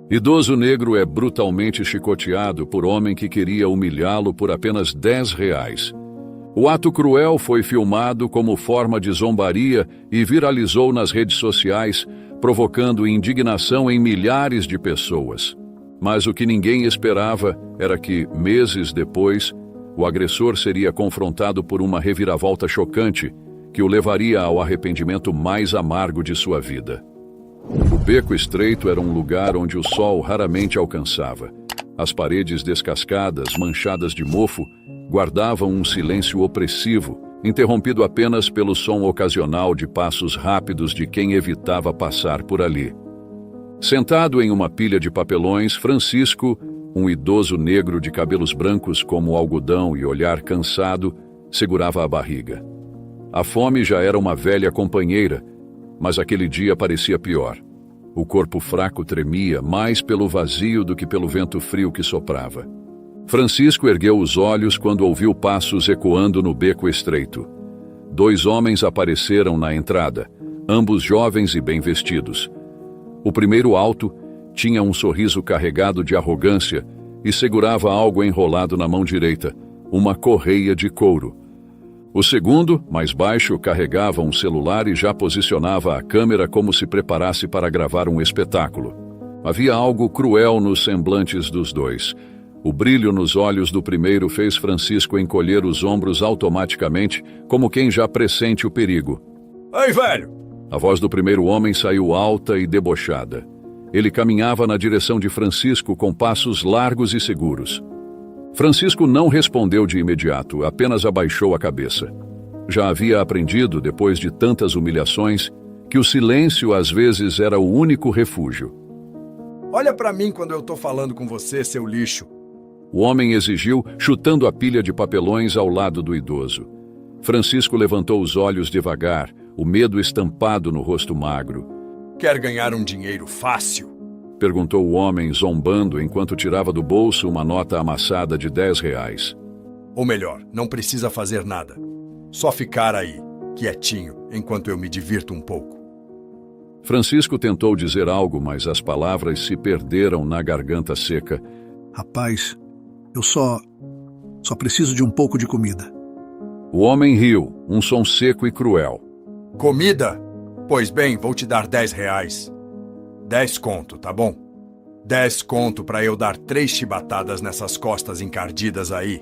Idoso negro é brutalmente chicoteado por homem que queria humilhá-lo por apenas R$ 10. O ato cruel foi filmado como forma de zombaria e viralizou nas redes sociais, provocando indignação em milhares de pessoas. Mas o que ninguém esperava era que, meses depois, o agressor seria confrontado por uma reviravolta chocante que o levaria ao arrependimento mais amargo de sua vida. O beco estreito era um lugar onde o sol raramente alcançava. As paredes descascadas, manchadas de mofo, guardavam um silêncio opressivo, interrompido apenas pelo som ocasional de passos rápidos de quem evitava passar por ali. Sentado em uma pilha de papelões, Francisco, um idoso negro de cabelos brancos como algodão e olhar cansado, segurava a barriga. A fome já era uma velha companheira, mas aquele dia parecia pior. O corpo fraco tremia mais pelo vazio do que pelo vento frio que soprava. Francisco ergueu os olhos quando ouviu passos ecoando no beco estreito. 2 homens apareceram na entrada, ambos jovens e bem vestidos. O primeiro alto tinha um sorriso carregado de arrogância e segurava algo enrolado na mão direita, uma correia de couro. O segundo, mais baixo, carregava um celular e já posicionava a câmera como se preparasse para gravar um espetáculo. Havia algo cruel nos semblantes dos dois. O brilho nos olhos do primeiro fez Francisco encolher os ombros automaticamente, como quem já pressente o perigo. Ei, velho! A voz do primeiro homem saiu alta e debochada. Ele caminhava na direção de Francisco com passos largos e seguros. Francisco não respondeu de imediato, apenas abaixou a cabeça. Já havia aprendido, depois de tantas humilhações, que o silêncio às vezes era o único refúgio. Olha pra mim quando eu tô falando com você, seu lixo. O homem exigiu, chutando a pilha de papelões ao lado do idoso. Francisco levantou os olhos devagar, o medo estampado no rosto magro. Quer ganhar um dinheiro fácil? Perguntou o homem, zombando, enquanto tirava do bolso uma nota amassada de R$ 10. Ou melhor, não precisa fazer nada. Só ficar aí, quietinho, enquanto eu me divirto um pouco. Francisco tentou dizer algo, mas as palavras se perderam na garganta seca. Rapaz, eu só preciso de um pouco de comida. O homem riu, um som seco e cruel. Comida? Pois bem, vou te dar R$ 10. 10 conto, tá bom? 10 conto pra eu dar 3 chibatadas nessas costas encardidas aí.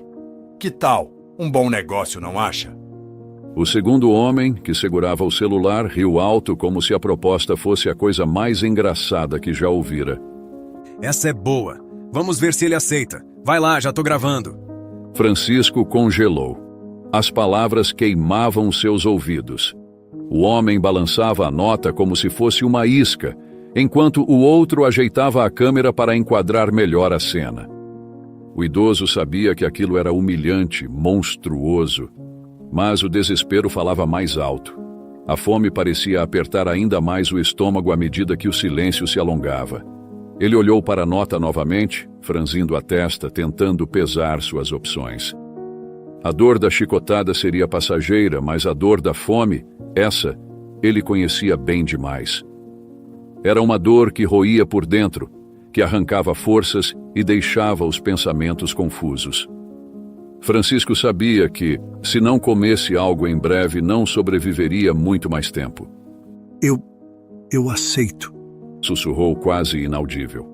Que tal? Um bom negócio, não acha? O segundo homem, que segurava o celular, riu alto como se a proposta fosse a coisa mais engraçada que já ouvira. Essa é boa. Vamos ver se ele aceita. Vai lá, já tô gravando. Francisco congelou. As palavras queimavam seus ouvidos. O homem balançava a nota como se fosse uma isca, enquanto o outro ajeitava a câmera para enquadrar melhor a cena. O idoso sabia que aquilo era humilhante, monstruoso, mas o desespero falava mais alto. A fome parecia apertar ainda mais o estômago à medida que o silêncio se alongava. Ele olhou para a nota novamente, franzindo a testa, tentando pesar suas opções. A dor da chicotada seria passageira, mas a dor da fome, essa, ele conhecia bem demais. Era uma dor que roía por dentro, que arrancava forças e deixava os pensamentos confusos. Francisco sabia que, se não comesse algo em breve, não sobreviveria muito mais tempo. Eu aceito, sussurrou quase inaudível.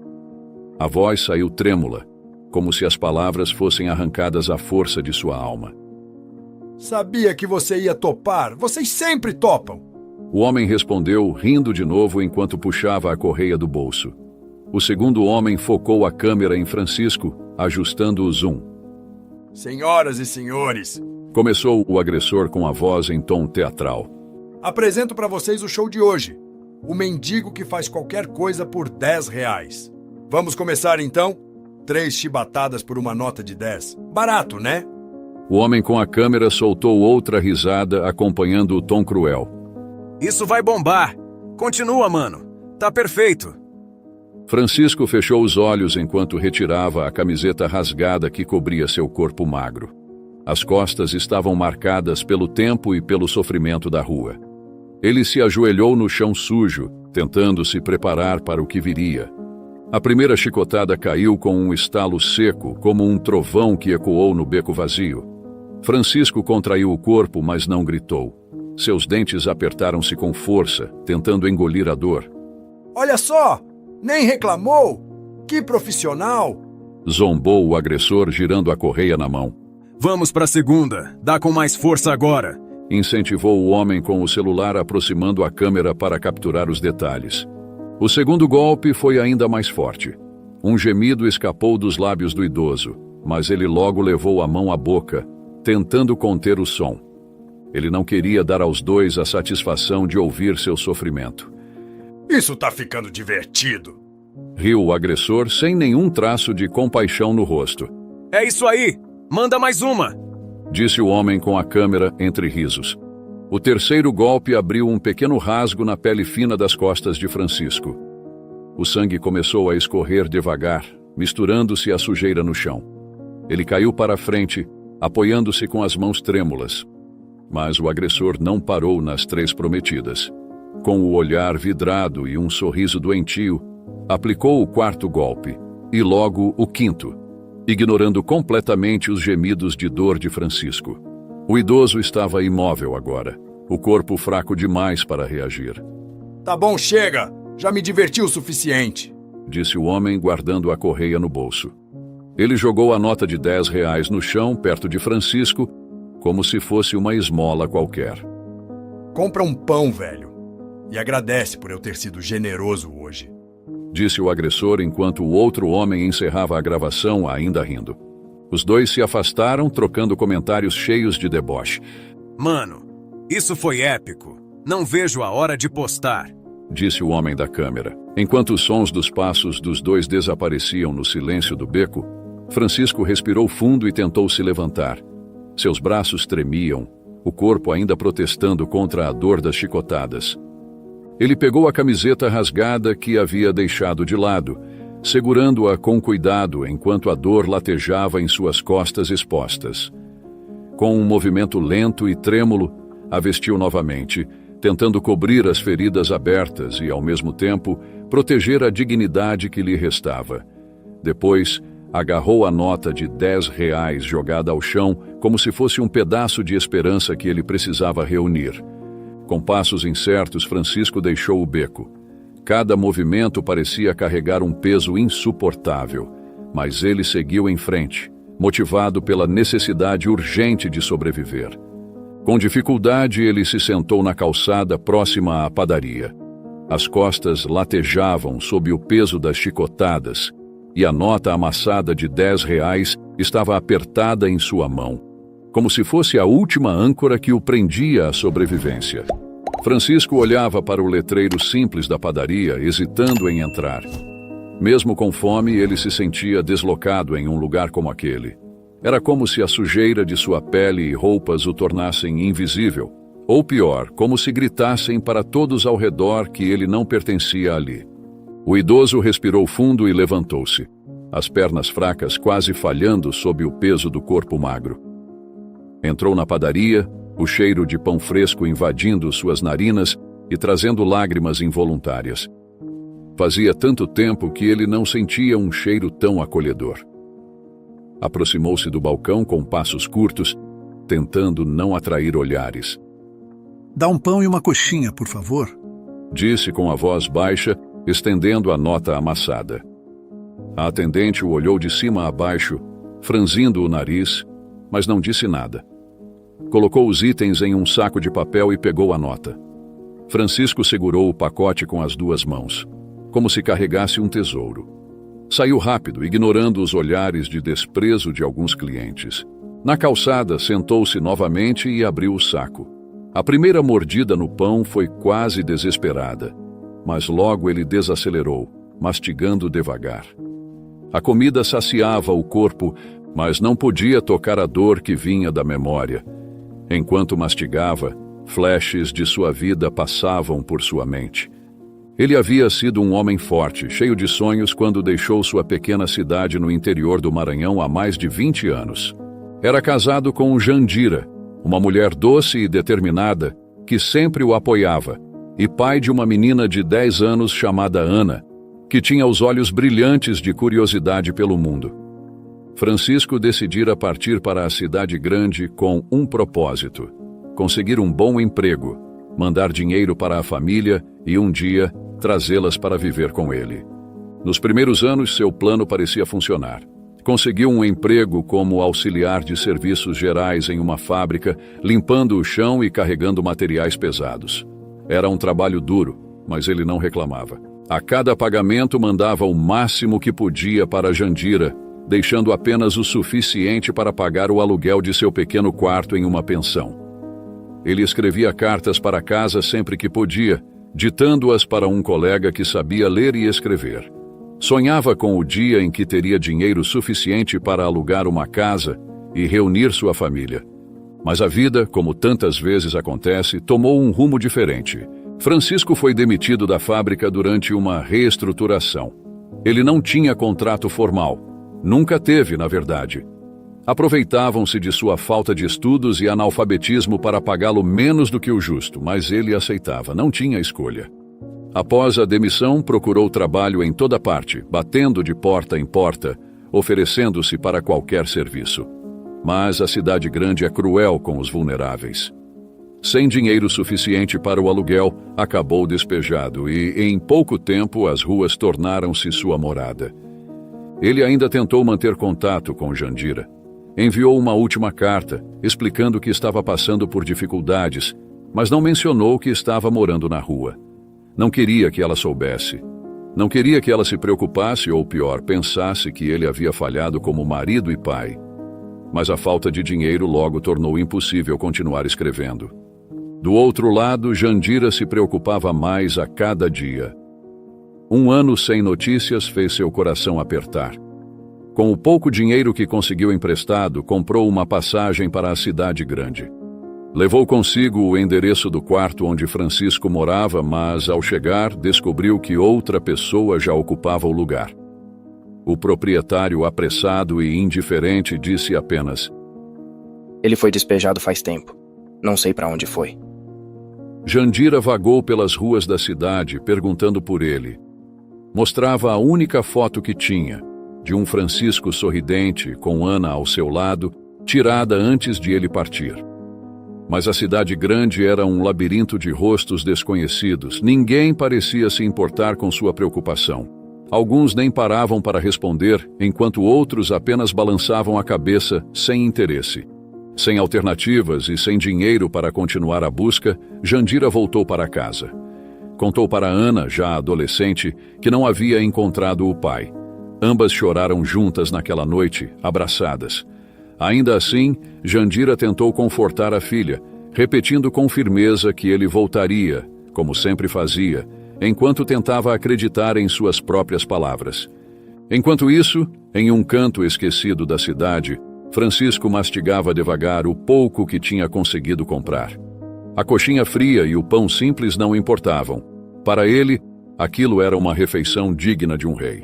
A voz saiu trêmula, como se as palavras fossem arrancadas à força de sua alma. Sabia que você ia topar. Vocês sempre topam. O homem respondeu, rindo de novo enquanto puxava a correia do bolso. O segundo homem focou a câmera em Francisco, ajustando o zoom. Senhoras e senhores, começou o agressor com a voz em tom teatral. Apresento para vocês o show de hoje. O mendigo que faz qualquer coisa por R$ 10. Vamos começar então? 3 chibatadas por uma nota de 10. Barato, né? O homem com a câmera soltou outra risada, acompanhando o tom cruel. Isso vai bombar. Continua, mano. Tá perfeito. Francisco fechou os olhos enquanto retirava a camiseta rasgada que cobria seu corpo magro. As costas estavam marcadas pelo tempo e pelo sofrimento da rua. Ele se ajoelhou no chão sujo, tentando se preparar para o que viria. A primeira chicotada caiu com um estalo seco, como um trovão que ecoou no beco vazio. Francisco contraiu o corpo, mas não gritou. Seus dentes apertaram-se com força, tentando engolir a dor. Olha só! Nem reclamou! Que profissional! Zombou o agressor, girando a correia na mão. Vamos para a segunda. Dá com mais força agora. Incentivou o homem com o celular, aproximando a câmera para capturar os detalhes. O segundo golpe foi ainda mais forte. Um gemido escapou dos lábios do idoso, mas ele logo levou a mão à boca, tentando conter o som. Ele não queria dar aos dois a satisfação de ouvir seu sofrimento. Isso tá ficando divertido! Riu o agressor sem nenhum traço de compaixão no rosto. É isso aí! Manda mais uma! Disse o homem com a câmera entre risos. O terceiro golpe abriu um pequeno rasgo na pele fina das costas de Francisco. O sangue começou a escorrer devagar, misturando-se à sujeira no chão. Ele caiu para a frente, apoiando-se com as mãos trêmulas. Mas o agressor não parou nas 3 prometidas. Com o olhar vidrado e um sorriso doentio, aplicou o 4º golpe, e logo o 5º, ignorando completamente os gemidos de dor de Francisco. O idoso estava imóvel agora, o corpo fraco demais para reagir. Tá bom, chega! Já me diverti o suficiente! Disse o homem, guardando a correia no bolso. Ele jogou a nota de R$10 no chão, perto de Francisco, como se fosse uma esmola qualquer. Compra um pão, velho, e agradece por eu ter sido generoso hoje. Disse o agressor enquanto o outro homem encerrava a gravação, ainda rindo. Os dois se afastaram, trocando comentários cheios de deboche. Mano, isso foi épico. Não vejo a hora de postar. Disse o homem da câmera. Enquanto os sons dos passos dos dois desapareciam no silêncio do beco, Francisco respirou fundo e tentou se levantar. Seus braços tremiam, o corpo ainda protestando contra a dor das chicotadas. Ele pegou a camiseta rasgada que havia deixado de lado, segurando-a com cuidado enquanto a dor latejava em suas costas expostas. Com um movimento lento e trêmulo, a vestiu novamente, tentando cobrir as feridas abertas e, ao mesmo tempo, proteger a dignidade que lhe restava. Depois, agarrou a nota de R$10 jogada ao chão como se fosse um pedaço de esperança que ele precisava reunir. Com passos incertos, Francisco deixou o beco. Cada movimento parecia carregar um peso insuportável, mas ele seguiu em frente, motivado pela necessidade urgente de sobreviver. Com dificuldade, ele se sentou na calçada próxima à padaria. As costas latejavam sob o peso das chicotadas, e a nota amassada de R$10 estava apertada em sua mão, como se fosse a última âncora que o prendia à sobrevivência. Francisco olhava para o letreiro simples da padaria, hesitando em entrar. Mesmo com fome, ele se sentia deslocado em um lugar como aquele. Era como se a sujeira de sua pele e roupas o tornassem invisível, ou pior, como se gritassem para todos ao redor que ele não pertencia ali. O idoso respirou fundo e levantou-se, as pernas fracas quase falhando sob o peso do corpo magro. Entrou na padaria, o cheiro de pão fresco invadindo suas narinas e trazendo lágrimas involuntárias. Fazia tanto tempo que ele não sentia um cheiro tão acolhedor. Aproximou-se do balcão com passos curtos, tentando não atrair olhares. Dá um pão e uma coxinha, por favor. Disse com a voz baixa, estendendo a nota amassada. A atendente o olhou de cima a baixo, franzindo o nariz, mas não disse nada. Colocou os itens em um saco de papel e pegou a nota. Francisco segurou o pacote com as 2 mãos, como se carregasse um tesouro. Saiu rápido, ignorando os olhares de desprezo de alguns clientes. Na calçada, sentou-se novamente e abriu o saco. A primeira mordida no pão foi quase desesperada, mas logo ele desacelerou, mastigando devagar. A comida saciava o corpo, mas não podia tocar a dor que vinha da memória. Enquanto mastigava, flashes de sua vida passavam por sua mente. Ele havia sido um homem forte, cheio de sonhos quando deixou sua pequena cidade no interior do Maranhão há mais de 20 anos. Era casado com Jandira, uma mulher doce e determinada que sempre o apoiava, e pai de uma menina de 10 anos chamada Ana, que tinha os olhos brilhantes de curiosidade pelo mundo. Francisco decidira partir para a cidade grande com um propósito: conseguir um bom emprego, mandar dinheiro para a família e um dia trazê-las para viver com ele. Nos primeiros anos, seu plano parecia funcionar. Conseguiu um emprego como auxiliar de serviços gerais em uma fábrica, limpando o chão e carregando materiais pesados. Era um trabalho duro, mas ele não reclamava. A cada pagamento mandava o máximo que podia para Jandira, deixando apenas o suficiente para pagar o aluguel de seu pequeno quarto em uma pensão. Ele escrevia cartas para casa sempre que podia, ditando-as para um colega que sabia ler e escrever. Sonhava com o dia em que teria dinheiro suficiente para alugar uma casa e reunir sua família. Mas a vida, como tantas vezes acontece, tomou um rumo diferente. Francisco foi demitido da fábrica durante uma reestruturação. Ele não tinha contrato formal. Nunca teve, na verdade. Aproveitavam-se de sua falta de estudos e analfabetismo para pagá-lo menos do que o justo, mas ele aceitava, não tinha escolha. Após a demissão, procurou trabalho em toda parte, batendo de porta em porta, oferecendo-se para qualquer serviço. Mas a cidade grande é cruel com os vulneráveis. Sem dinheiro suficiente para o aluguel, acabou despejado e, em pouco tempo, as ruas tornaram-se sua morada. Ele ainda tentou manter contato com Jandira. Enviou uma última carta, explicando que estava passando por dificuldades, mas não mencionou que estava morando na rua. Não queria que ela soubesse. Não queria que ela se preocupasse ou, pior, pensasse que ele havia falhado como marido e pai. Mas a falta de dinheiro logo tornou impossível continuar escrevendo. Do outro lado, Jandira se preocupava mais a cada dia. Um ano sem notícias fez seu coração apertar. Com o pouco dinheiro que conseguiu emprestado, comprou uma passagem para a cidade grande. Levou consigo o endereço do quarto onde Francisco morava, mas, ao chegar, descobriu que outra pessoa já ocupava o lugar. O proprietário, apressado e indiferente, disse apenas: "Ele foi despejado faz tempo. Não sei para onde foi." Jandira vagou pelas ruas da cidade, perguntando por ele. Mostrava a única foto que tinha, de um Francisco sorridente, com Ana ao seu lado, tirada antes de ele partir. Mas a cidade grande era um labirinto de rostos desconhecidos. Ninguém parecia se importar com sua preocupação. Alguns nem paravam para responder, enquanto outros apenas balançavam a cabeça sem interesse. Sem alternativas e sem dinheiro para continuar a busca, Jandira voltou para casa. Contou para Ana, já adolescente, que não havia encontrado o pai. Ambas choraram juntas naquela noite, abraçadas. Ainda assim, Jandira tentou confortar a filha, repetindo com firmeza que ele voltaria, como sempre fazia, enquanto tentava acreditar em suas próprias palavras. Enquanto isso, em um canto esquecido da cidade, Francisco mastigava devagar o pouco que tinha conseguido comprar. A coxinha fria e o pão simples não importavam. Para ele, aquilo era uma refeição digna de um rei.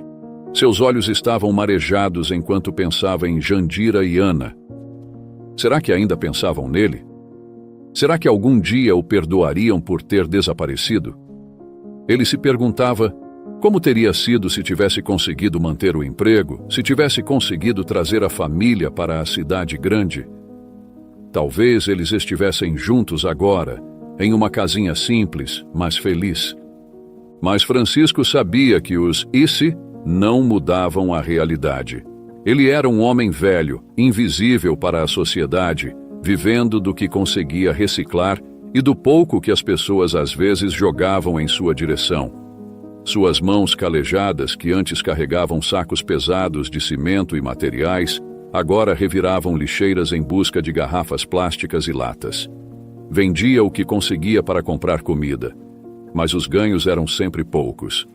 Seus olhos estavam marejados enquanto pensava em Jandira e Ana. Será que ainda pensavam nele? Será que algum dia o perdoariam por ter desaparecido? Ele se perguntava como teria sido se tivesse conseguido manter o emprego, se tivesse conseguido trazer a família para a cidade grande. Talvez eles estivessem juntos agora, em uma casinha simples, mas feliz. Mas Francisco sabia que os "e se" não mudavam a realidade. Ele era um homem velho, invisível para a sociedade, vivendo do que conseguia reciclar e do pouco que as pessoas às vezes jogavam em sua direção. Suas mãos calejadas, que antes carregavam sacos pesados de cimento e materiais, agora reviravam lixeiras em busca de garrafas plásticas e latas. Vendia o que conseguia para comprar comida, mas os ganhos eram sempre poucos.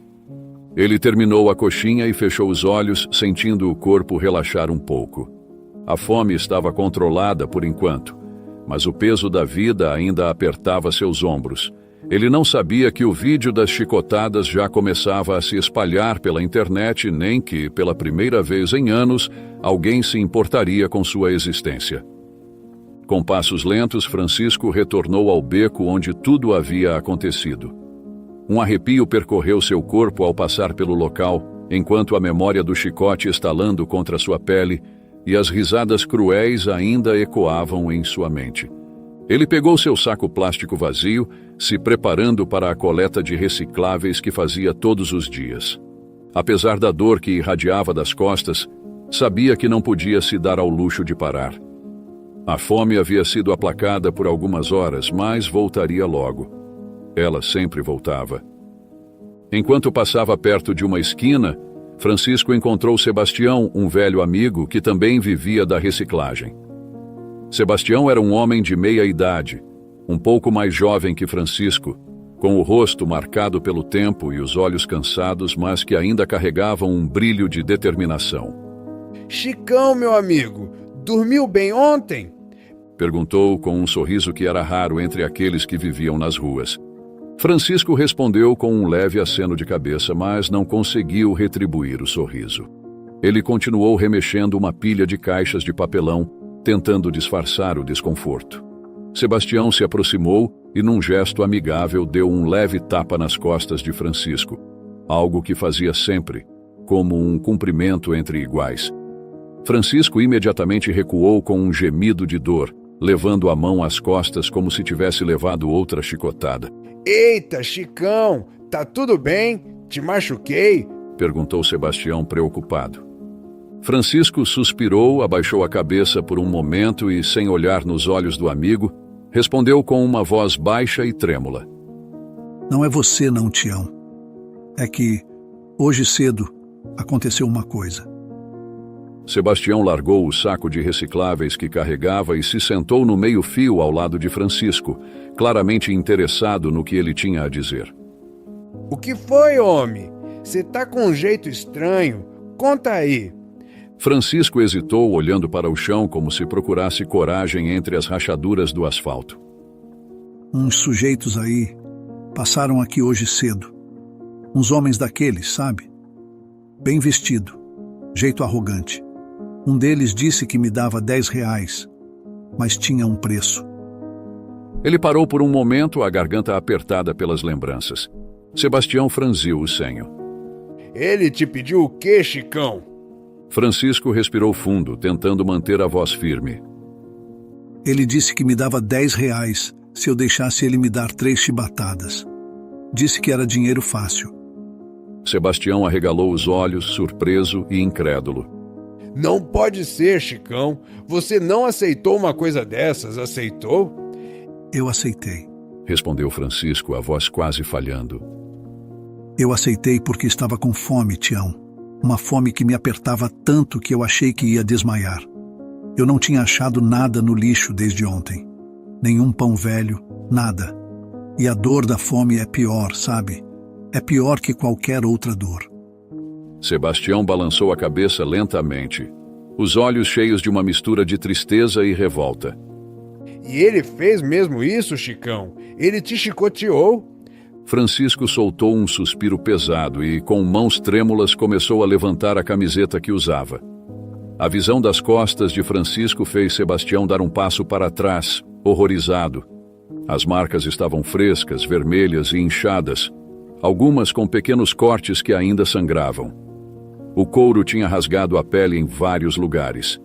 Ele terminou a coxinha e fechou os olhos, sentindo o corpo relaxar um pouco. A fome estava controlada por enquanto, mas o peso da vida ainda apertava seus ombros. Ele não sabia que o vídeo das chicotadas já começava a se espalhar pela internet, nem que, pela primeira vez em anos, alguém se importaria com sua existência. Com passos lentos, Francisco retornou ao beco onde tudo havia acontecido. Um arrepio percorreu seu corpo ao passar pelo local, enquanto a memória do chicote estalando contra sua pele e as risadas cruéis ainda ecoavam em sua mente. Ele pegou seu saco plástico vazio, se preparando para a coleta de recicláveis que fazia todos os dias. Apesar da dor que irradiava das costas, sabia que não podia se dar ao luxo de parar. A fome havia sido aplacada por algumas horas, mas voltaria logo. Ela sempre voltava. Enquanto passava perto de uma esquina, Francisco encontrou Sebastião, um velho amigo que também vivia da reciclagem. Sebastião era um homem de meia idade, um pouco mais jovem que Francisco, com o rosto marcado pelo tempo e os olhos cansados, mas que ainda carregavam um brilho de determinação. Chicão, meu amigo, dormiu bem ontem? Perguntou com um sorriso que era raro entre aqueles que viviam nas ruas. Francisco respondeu com um leve aceno de cabeça, mas não conseguiu retribuir o sorriso. Ele continuou remexendo uma pilha de caixas de papelão, tentando disfarçar o desconforto. Sebastião se aproximou e, num gesto amigável, deu um leve tapa nas costas de Francisco, algo que fazia sempre, como um cumprimento entre iguais. Francisco imediatamente recuou com um gemido de dor, levando a mão às costas como se tivesse levado outra chicotada. Eita, Chicão, tá tudo bem? Te machuquei? Perguntou Sebastião preocupado. Francisco suspirou, abaixou a cabeça por um momento e, sem olhar nos olhos do amigo, respondeu com uma voz baixa e trêmula. Não é você não, Tião. É que, hoje cedo, aconteceu uma coisa. Sebastião largou o saco de recicláveis que carregava e se sentou no meio-fio ao lado de Francisco, claramente interessado no que ele tinha a dizer. O que foi, homem? Você tá com um jeito estranho. Conta aí. Francisco hesitou, olhando para o chão como se procurasse coragem entre as rachaduras do asfalto. Uns sujeitos aí passaram aqui hoje cedo. Uns homens daqueles, sabe? Bem vestido, jeito arrogante. Um deles disse que me dava 10 reais, mas tinha um preço. Ele parou por um momento, a garganta apertada pelas lembranças. Sebastião franziu o senho. Ele te pediu o quê, Chicão? Francisco respirou fundo, tentando manter a voz firme. Ele disse que me dava 10 reais se eu deixasse ele me dar 3 chibatadas. Disse que era dinheiro fácil. Sebastião arregalou os olhos, surpreso e incrédulo. Não pode ser, Chicão. Você não aceitou uma coisa dessas, aceitou? Eu aceitei. Respondeu Francisco, a voz quase falhando. Eu aceitei porque estava com fome, Tião. Uma fome que me apertava tanto que eu achei que ia desmaiar. Eu não tinha achado nada no lixo desde ontem. Nenhum pão velho, nada. E a dor da fome é pior, sabe? É pior que qualquer outra dor. Sebastião balançou a cabeça lentamente, os olhos cheios de uma mistura de tristeza e revolta. E ele fez mesmo isso, Chicão? Ele te chicoteou? Francisco soltou um suspiro pesado e, com mãos trêmulas, começou a levantar a camiseta que usava. A visão das costas de Francisco fez Sebastião dar um passo para trás, horrorizado. As marcas estavam frescas, vermelhas e inchadas, algumas com pequenos cortes que ainda sangravam. O couro tinha rasgado a pele em vários lugares.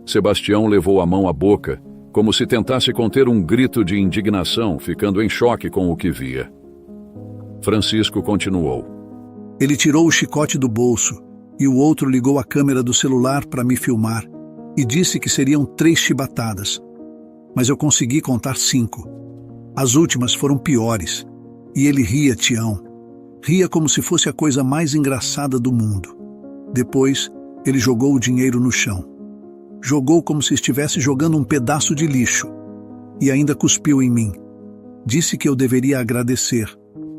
Sebastião levou a mão à boca, como se tentasse conter um grito de indignação, ficando em choque com o que via. Francisco continuou. Ele tirou o chicote do bolso e o outro ligou a câmera do celular para me filmar e disse que seriam 3 chibatadas. Mas eu consegui contar 5. As últimas foram piores. E ele ria, Tião. Ria como se fosse a coisa mais engraçada do mundo. Depois, ele jogou o dinheiro no chão. Jogou como se estivesse jogando um pedaço de lixo. E ainda cuspiu em mim. Disse que eu deveria agradecer,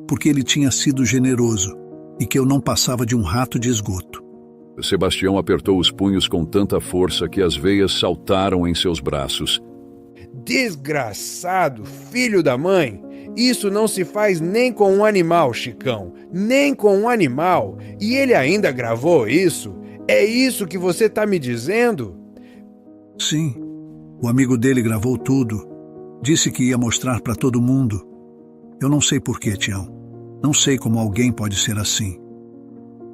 porque ele tinha sido generoso e que eu não passava de um rato de esgoto. Sebastião apertou os punhos com tanta força que as veias saltaram em seus braços. Desgraçado, filho da mãe! Isso não se faz nem com um animal, Chicão. Nem com um animal. E ele ainda gravou isso? É isso que você tá me dizendo? Sim. O amigo dele gravou tudo. Disse que ia mostrar para todo mundo. Eu não sei porquê, Tião. Não sei como alguém pode ser assim.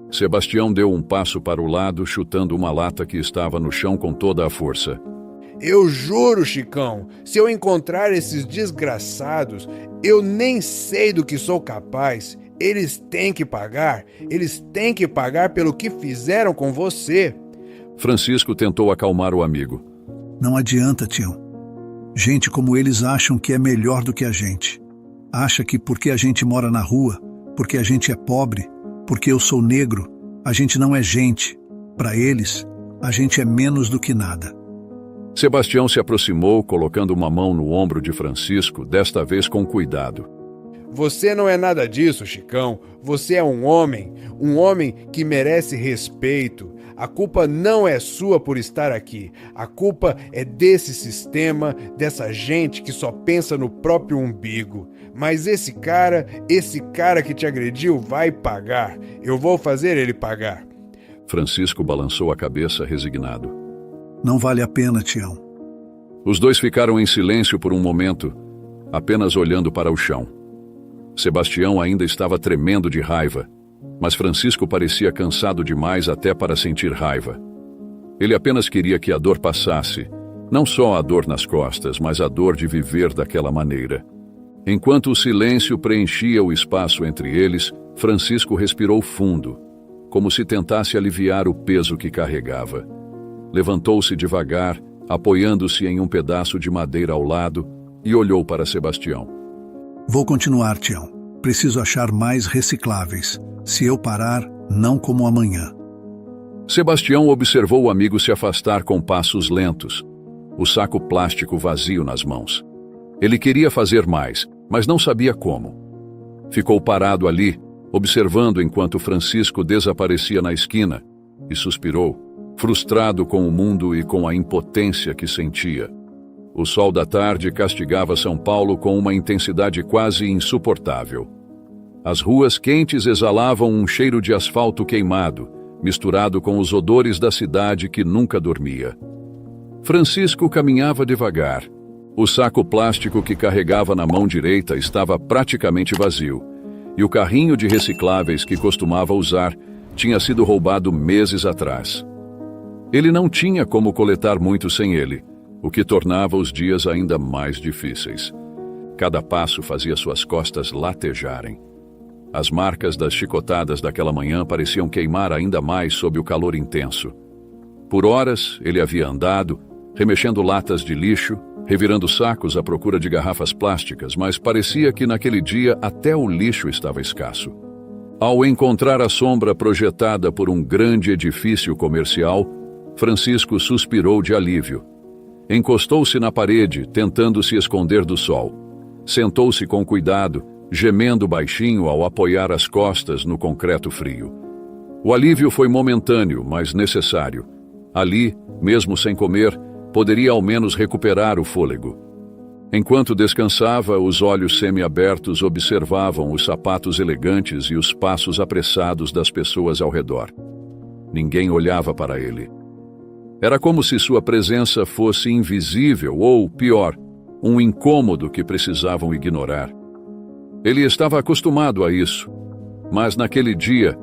Sebastião deu um passo para o lado, chutando uma lata que estava no chão com toda a força. Eu juro, Chicão, se eu encontrar esses desgraçados, eu nem sei do que sou capaz. Eles têm que pagar pelo que fizeram com você. Francisco tentou acalmar o amigo. Não adianta, Tião. Gente como eles acham que é melhor do que a gente. Acha que porque a gente mora na rua, porque a gente é pobre, porque eu sou negro, a gente não é gente. Para eles, a gente é menos do que nada. Sebastião se aproximou, colocando uma mão no ombro de Francisco, desta vez com cuidado. Você não é nada disso, Chicão. Você é um homem que merece respeito. A culpa não é sua por estar aqui. A culpa é desse sistema, dessa gente que só pensa no próprio umbigo. Mas esse cara que te agrediu vai pagar. Eu vou fazer ele pagar. Francisco balançou a cabeça resignado. Não vale a pena, Tião. Os dois ficaram em silêncio por um momento, apenas olhando para o chão. Sebastião ainda estava tremendo de raiva, mas Francisco parecia cansado demais até para sentir raiva. Ele apenas queria que a dor passasse, não só a dor nas costas, mas a dor de viver daquela maneira. Enquanto o silêncio preenchia o espaço entre eles, Francisco respirou fundo, como se tentasse aliviar o peso que carregava. Levantou-se devagar, apoiando-se em um pedaço de madeira ao lado, e olhou para Sebastião. Vou continuar, Tião. Preciso achar mais recicláveis. Se eu parar, não como amanhã. Sebastião observou o amigo se afastar com passos lentos, o saco plástico vazio nas mãos. Ele queria fazer mais, mas não sabia como. Ficou parado ali, observando enquanto Francisco desaparecia na esquina, e suspirou, frustrado com o mundo e com a impotência que sentia. O sol da tarde castigava São Paulo com uma intensidade quase insuportável. As ruas quentes exalavam um cheiro de asfalto queimado, misturado com os odores da cidade que nunca dormia. Francisco caminhava devagar. O saco plástico que carregava na mão direita estava praticamente vazio, e o carrinho de recicláveis que costumava usar tinha sido roubado meses atrás. Ele não tinha como coletar muito sem ele, o que tornava os dias ainda mais difíceis. Cada passo fazia suas costas latejarem. As marcas das chicotadas daquela manhã pareciam queimar ainda mais sob o calor intenso. Por horas, ele havia andado, remexendo latas de lixo, revirando sacos à procura de garrafas plásticas, mas parecia que naquele dia até o lixo estava escasso. Ao encontrar a sombra projetada por um grande edifício comercial, Francisco suspirou de alívio. Encostou-se na parede, tentando se esconder do sol. Sentou-se com cuidado, gemendo baixinho ao apoiar as costas no concreto frio. O alívio foi momentâneo, mas necessário. Ali, mesmo sem comer, poderia ao menos recuperar o fôlego. Enquanto descansava, os olhos semiabertos observavam os sapatos elegantes e os passos apressados das pessoas ao redor. Ninguém olhava para ele. Era como se sua presença fosse invisível ou, pior, um incômodo que precisavam ignorar. Ele estava acostumado a isso, mas naquele dia,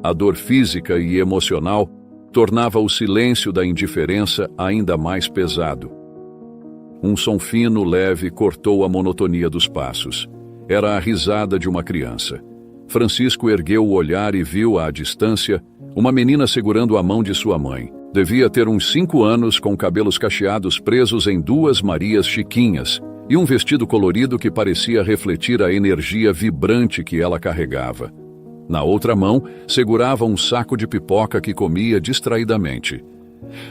a dor física e emocional tornava o silêncio da indiferença ainda mais pesado. Um som fino, leve, cortou a monotonia dos passos. Era a risada de uma criança. Francisco ergueu o olhar e viu à distância uma menina segurando a mão de sua mãe. Devia ter uns 5 anos, com cabelos cacheados presos em 2 Marias chiquinhas e um vestido colorido que parecia refletir a energia vibrante que ela carregava. Na outra mão, segurava um saco de pipoca que comia distraidamente.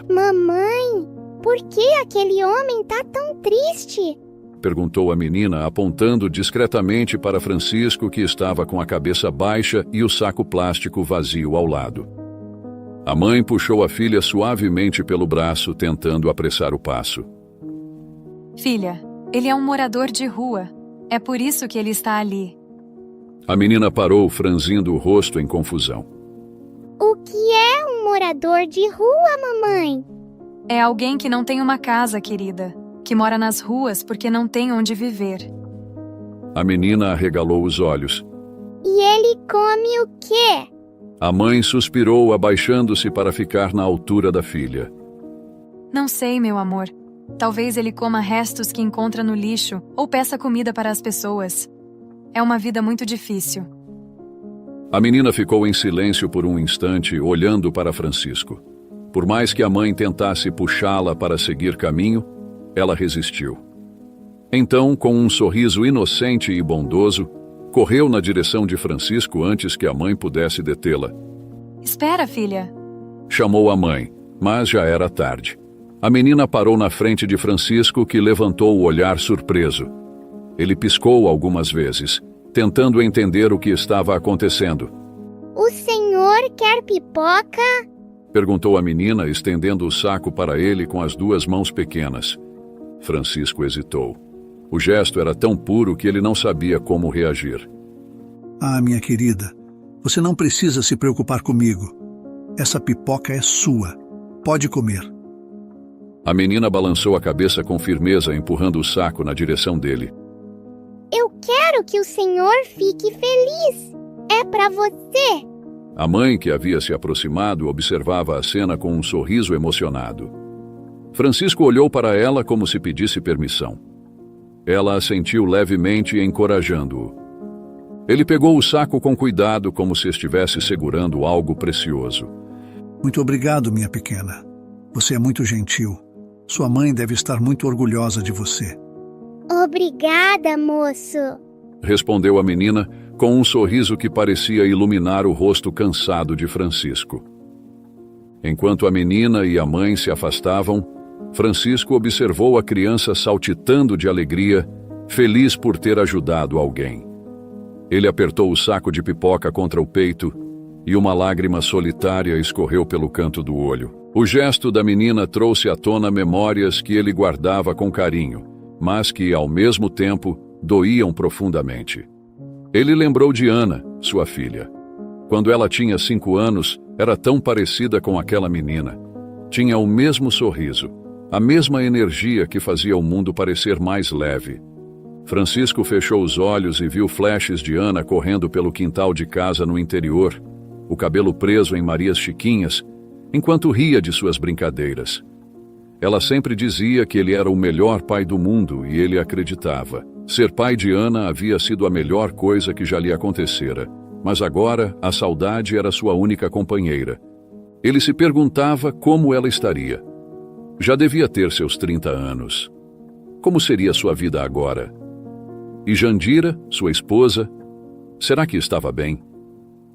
Mamãe, por que aquele homem tá tão triste? Perguntou a menina, apontando discretamente para Francisco, que estava com a cabeça baixa e o saco plástico vazio ao lado. A mãe puxou a filha suavemente pelo braço, tentando apressar o passo. Filha, ele é um morador de rua. É por isso que ele está ali. A menina parou, franzindo o rosto em confusão. O que é um morador de rua, mamãe? É alguém que não tem uma casa, querida, que mora nas ruas porque não tem onde viver. A menina arregalou os olhos. E ele come o quê? A mãe suspirou, abaixando-se para ficar na altura da filha. Não sei, meu amor. Talvez ele coma restos que encontra no lixo ou peça comida para as pessoas. É uma vida muito difícil. A menina ficou em silêncio por um instante, olhando para Francisco. Por mais que a mãe tentasse puxá-la para seguir caminho, ela resistiu. Então, com um sorriso inocente e bondoso, correu na direção de Francisco antes que a mãe pudesse detê-la. Espera, filha. Chamou a mãe, mas já era tarde. A menina parou na frente de Francisco, que levantou o olhar surpreso. Ele piscou algumas vezes, tentando entender o que estava acontecendo. O senhor quer pipoca? Perguntou a menina, estendendo o saco para ele com as duas mãos pequenas. Francisco hesitou. O gesto era tão puro que ele não sabia como reagir. Ah, minha querida, você não precisa se preocupar comigo. Essa pipoca é sua. Pode comer. A menina balançou a cabeça com firmeza, empurrando o saco na direção dele. Eu quero que o senhor fique feliz. É para você. A mãe, que havia se aproximado, observava a cena com um sorriso emocionado. Francisco olhou para ela como se pedisse permissão. Ela assentiu levemente, encorajando-o. Ele pegou o saco com cuidado, como se estivesse segurando algo precioso. Muito obrigado, minha pequena. Você é muito gentil. Sua mãe deve estar muito orgulhosa de você. Obrigada, moço. Respondeu a menina, com um sorriso que parecia iluminar o rosto cansado de Francisco. Enquanto a menina e a mãe se afastavam, Francisco observou a criança saltitando de alegria, feliz por ter ajudado alguém. Ele apertou o saco de pipoca contra o peito e uma lágrima solitária escorreu pelo canto do olho. O gesto da menina trouxe à tona memórias que ele guardava com carinho, mas que, ao mesmo tempo, doíam profundamente. Ele lembrou de Ana, sua filha. Quando ela tinha 5 anos, era tão parecida com aquela menina. Tinha o mesmo sorriso, a mesma energia que fazia o mundo parecer mais leve. Francisco fechou os olhos e viu flashes de Ana correndo pelo quintal de casa no interior, o cabelo preso em Marias Chiquinhas, enquanto ria de suas brincadeiras. Ela sempre dizia que ele era o melhor pai do mundo e ele acreditava. Ser pai de Ana havia sido a melhor coisa que já lhe acontecera, mas agora a saudade era sua única companheira. Ele se perguntava como ela estaria. Já devia ter seus 30 anos. Como seria sua vida agora? E Jandira, sua esposa, será que estava bem?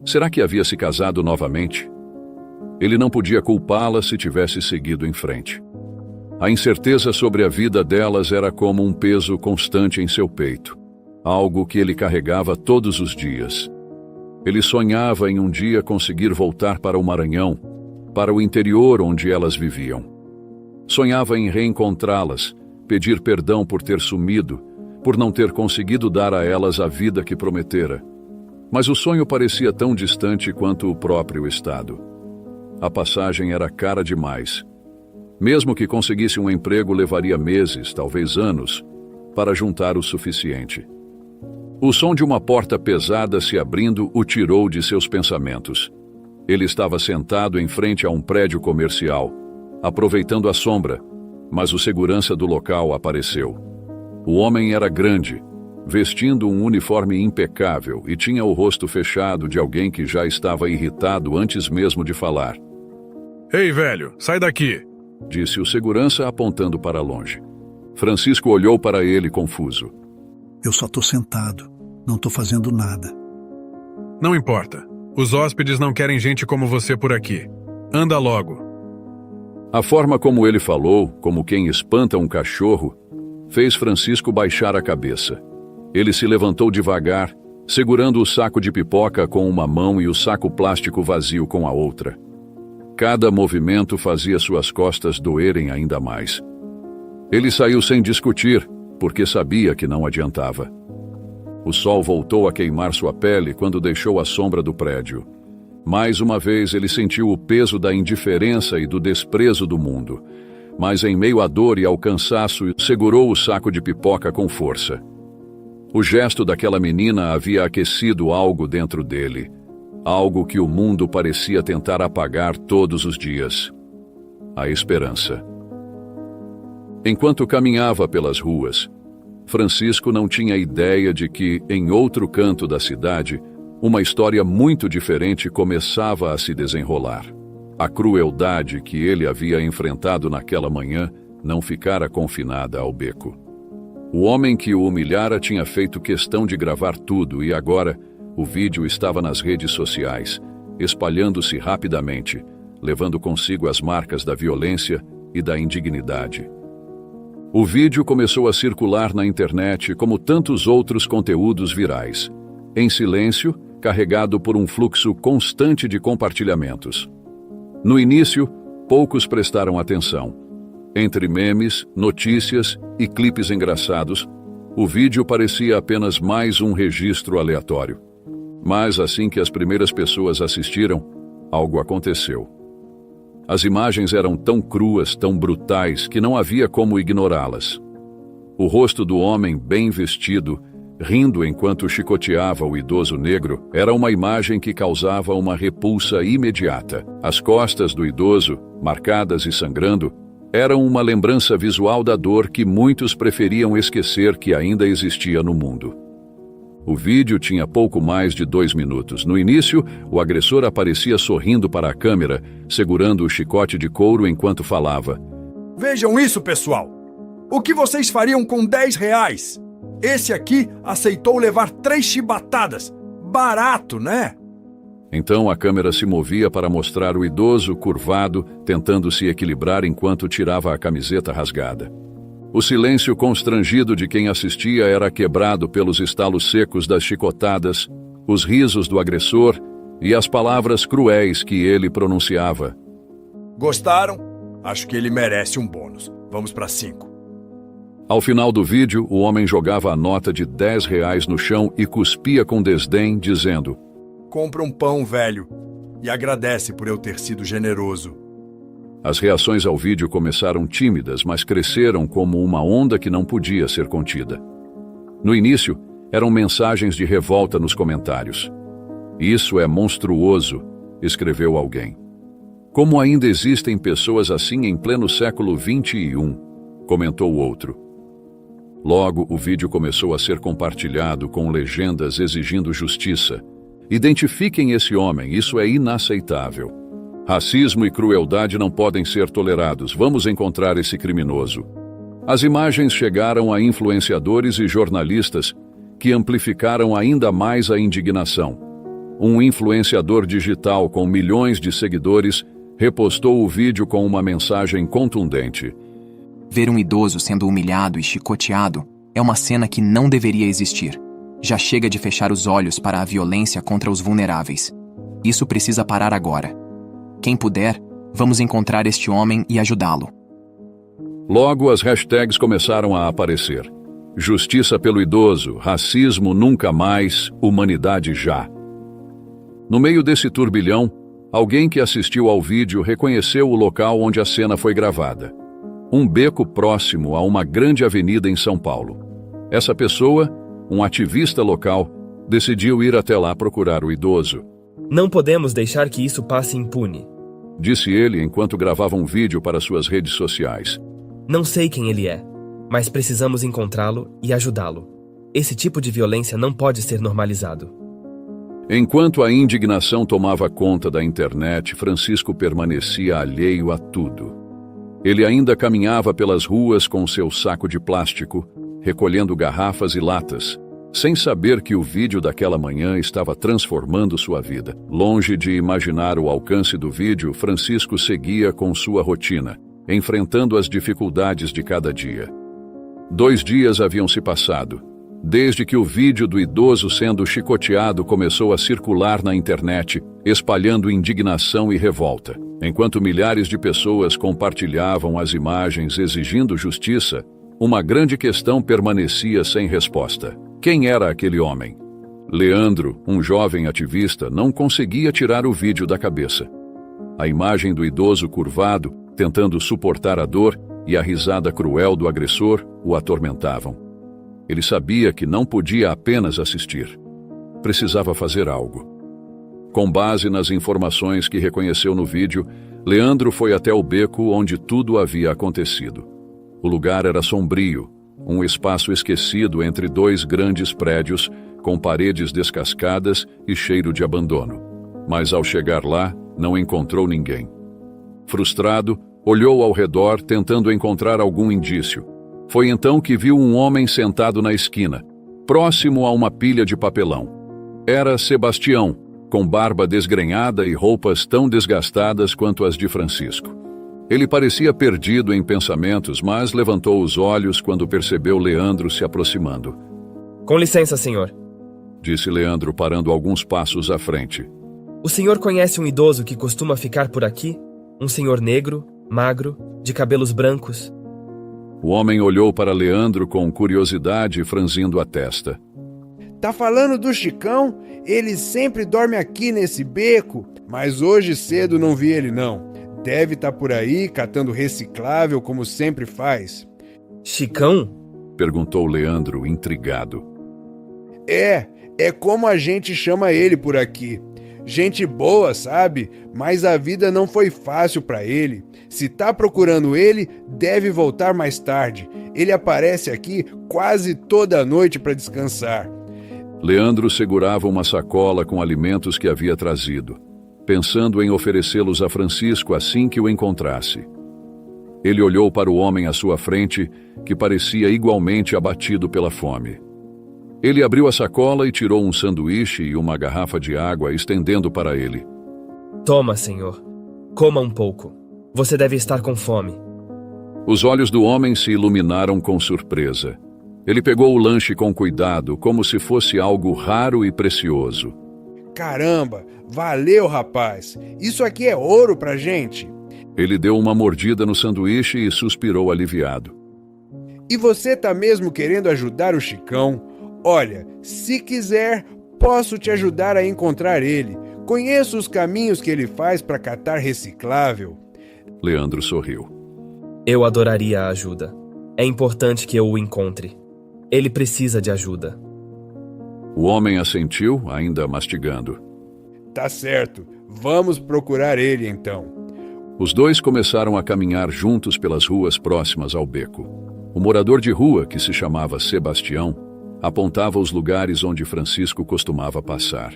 Será que havia se casado novamente? Ele não podia culpá-la se tivesse seguido em frente. A incerteza sobre a vida delas era como um peso constante em seu peito, algo que ele carregava todos os dias. Ele sonhava em um dia conseguir voltar para o Maranhão, para o interior onde elas viviam. Sonhava em reencontrá-las, pedir perdão por ter sumido, por não ter conseguido dar a elas a vida que prometera. Mas o sonho parecia tão distante quanto o próprio estado. A passagem era cara demais. Mesmo que conseguisse um emprego, levaria meses, talvez anos, para juntar o suficiente. O som de uma porta pesada se abrindo o tirou de seus pensamentos. Ele estava sentado em frente a um prédio comercial, aproveitando a sombra, mas o segurança do local apareceu. O homem era grande, vestindo um uniforme impecável e tinha o rosto fechado de alguém que já estava irritado antes mesmo de falar. Ei, velho, sai daqui! Disse o segurança apontando para longe. Francisco olhou para ele confuso. Eu só tô sentado, não tô fazendo nada. Não importa. Os hóspedes não querem gente como você por aqui. Anda logo. A forma como ele falou, como quem espanta um cachorro, fez Francisco baixar a cabeça. Ele se levantou devagar, segurando o saco de pipoca com uma mão e o saco plástico vazio com a outra. Cada movimento fazia suas costas doerem ainda mais. Ele saiu sem discutir, porque sabia que não adiantava. O sol voltou a queimar sua pele quando deixou a sombra do prédio. Mais uma vez ele sentiu o peso da indiferença e do desprezo do mundo, mas em meio à dor e ao cansaço segurou o saco de pipoca com força. O gesto daquela menina havia aquecido algo dentro dele, algo que o mundo parecia tentar apagar todos os dias. A esperança. Enquanto caminhava pelas ruas, Francisco não tinha ideia de que, em outro canto da cidade, uma história muito diferente começava a se desenrolar. A crueldade que ele havia enfrentado naquela manhã não ficara confinada ao beco. O homem que o humilhara tinha feito questão de gravar tudo e agora o vídeo estava nas redes sociais, espalhando-se rapidamente, levando consigo as marcas da violência e da indignidade. O vídeo começou a circular na internet como tantos outros conteúdos virais, em silêncio, carregado por um fluxo constante de compartilhamentos. No início, poucos prestaram atenção. Entre memes, notícias e clipes engraçados, o vídeo parecia apenas mais um registro aleatório. Mas assim que as primeiras pessoas assistiram, algo aconteceu. As imagens eram tão cruas, tão brutais, que não havia como ignorá-las. O rosto do homem bem vestido, rindo enquanto chicoteava o idoso negro, era uma imagem que causava uma repulsa imediata. As costas do idoso, marcadas e sangrando, eram uma lembrança visual da dor que muitos preferiam esquecer que ainda existia no mundo. O vídeo tinha pouco mais de 2 minutos. No início, o agressor aparecia sorrindo para a câmera, segurando o chicote de couro enquanto falava. Vejam isso, pessoal! O que vocês fariam com 10 reais? Esse aqui aceitou levar 3 chibatadas. Barato, né? Então a câmera se movia para mostrar o idoso curvado, tentando se equilibrar enquanto tirava a camiseta rasgada. O silêncio constrangido de quem assistia era quebrado pelos estalos secos das chicotadas, os risos do agressor e as palavras cruéis que ele pronunciava. Gostaram? Acho que ele merece um bônus. Vamos para 5. Ao final do vídeo, o homem jogava a nota de 10 reais no chão e cuspia com desdém, dizendo: Compra um pão, velho, e agradece por eu ter sido generoso. As reações ao vídeo começaram tímidas, mas cresceram como uma onda que não podia ser contida. No início, eram mensagens de revolta nos comentários. Isso é monstruoso, escreveu alguém. Como ainda existem pessoas assim em pleno século XXI, comentou outro. Logo, o vídeo começou a ser compartilhado com legendas exigindo justiça. Identifiquem esse homem, isso é inaceitável. Racismo e crueldade não podem ser tolerados. Vamos encontrar esse criminoso. As imagens chegaram a influenciadores e jornalistas que amplificaram ainda mais a indignação. Um influenciador digital com milhões de seguidores repostou o vídeo com uma mensagem contundente. Ver um idoso sendo humilhado e chicoteado é uma cena que não deveria existir. Já chega de fechar os olhos para a violência contra os vulneráveis. Isso precisa parar agora. Quem puder, vamos encontrar este homem e ajudá-lo. Logo, as hashtags começaram a aparecer. Justiça pelo idoso, racismo nunca mais, humanidade já. No meio desse turbilhão, alguém que assistiu ao vídeo reconheceu o local onde a cena foi gravada. Um beco próximo a uma grande avenida em São Paulo. Essa pessoa, um ativista local, decidiu ir até lá procurar o idoso. Não podemos deixar que isso passe impune, disse ele enquanto gravava um vídeo para suas redes sociais. Não sei quem ele é, mas precisamos encontrá-lo e ajudá-lo. Esse tipo de violência não pode ser normalizado. Enquanto a indignação tomava conta da internet, Francisco permanecia alheio a tudo. Ele ainda caminhava pelas ruas com seu saco de plástico, recolhendo garrafas e latas, sem saber que o vídeo daquela manhã estava transformando sua vida. Longe de imaginar o alcance do vídeo, Francisco seguia com sua rotina, enfrentando as dificuldades de cada dia. 2 dias haviam se passado, desde que o vídeo do idoso sendo chicoteado começou a circular na internet, espalhando indignação e revolta. Enquanto milhares de pessoas compartilhavam as imagens exigindo justiça, uma grande questão permanecia sem resposta. Quem era aquele homem? Leandro, um jovem ativista, não conseguia tirar o vídeo da cabeça. A imagem do idoso curvado, tentando suportar a dor, e a risada cruel do agressor o atormentavam. Ele sabia que não podia apenas assistir. Precisava fazer algo. Com base nas informações que reconheceu no vídeo, Leandro foi até o beco onde tudo havia acontecido. O lugar era sombrio, um espaço esquecido entre dois grandes prédios, com paredes descascadas e cheiro de abandono. Mas ao chegar lá, não encontrou ninguém. Frustrado, olhou ao redor tentando encontrar algum indício. Foi então que viu um homem sentado na esquina, próximo a uma pilha de papelão. Era Sebastião, com barba desgrenhada e roupas tão desgastadas quanto as de Francisco. Ele parecia perdido em pensamentos, mas levantou os olhos quando percebeu Leandro se aproximando. Com licença, senhor. Disse Leandro, parando alguns passos à frente. O senhor conhece um idoso que costuma ficar por aqui? Um senhor negro, magro, de cabelos brancos. O homem olhou para Leandro com curiosidade, franzindo a testa. Tá falando do Chicão? Ele sempre dorme aqui nesse beco, mas hoje cedo não vi ele não. Deve estar por aí catando reciclável como sempre faz. Chicão? Perguntou Leandro, intrigado. É como a gente chama ele por aqui. Gente boa, sabe? Mas a vida não foi fácil para ele. Se tá procurando ele, deve voltar mais tarde. Ele aparece aqui quase toda noite para descansar. Leandro segurava uma sacola com alimentos que havia trazido, pensando em oferecê-los a Francisco assim que o encontrasse. Ele olhou para o homem à sua frente, que parecia igualmente abatido pela fome. Ele abriu a sacola e tirou um sanduíche e uma garrafa de água, estendendo para ele. Toma, senhor. Coma um pouco. Você deve estar com fome. Os olhos do homem se iluminaram com surpresa. Ele pegou o lanche com cuidado, como se fosse algo raro e precioso. Caramba, valeu, rapaz. Isso aqui é ouro pra gente. Ele deu uma mordida no sanduíche e suspirou aliviado. E você tá mesmo querendo ajudar o Chicão? Olha, se quiser, posso te ajudar a encontrar ele. Conheço os caminhos que ele faz para catar reciclável. Leandro sorriu. Eu adoraria a ajuda. É importante que eu o encontre. Ele precisa de ajuda. O homem assentiu, ainda mastigando. Tá certo. Vamos procurar ele, então. Os dois começaram a caminhar juntos pelas ruas próximas ao beco. O morador de rua, que se chamava Sebastião, apontava os lugares onde Francisco costumava passar.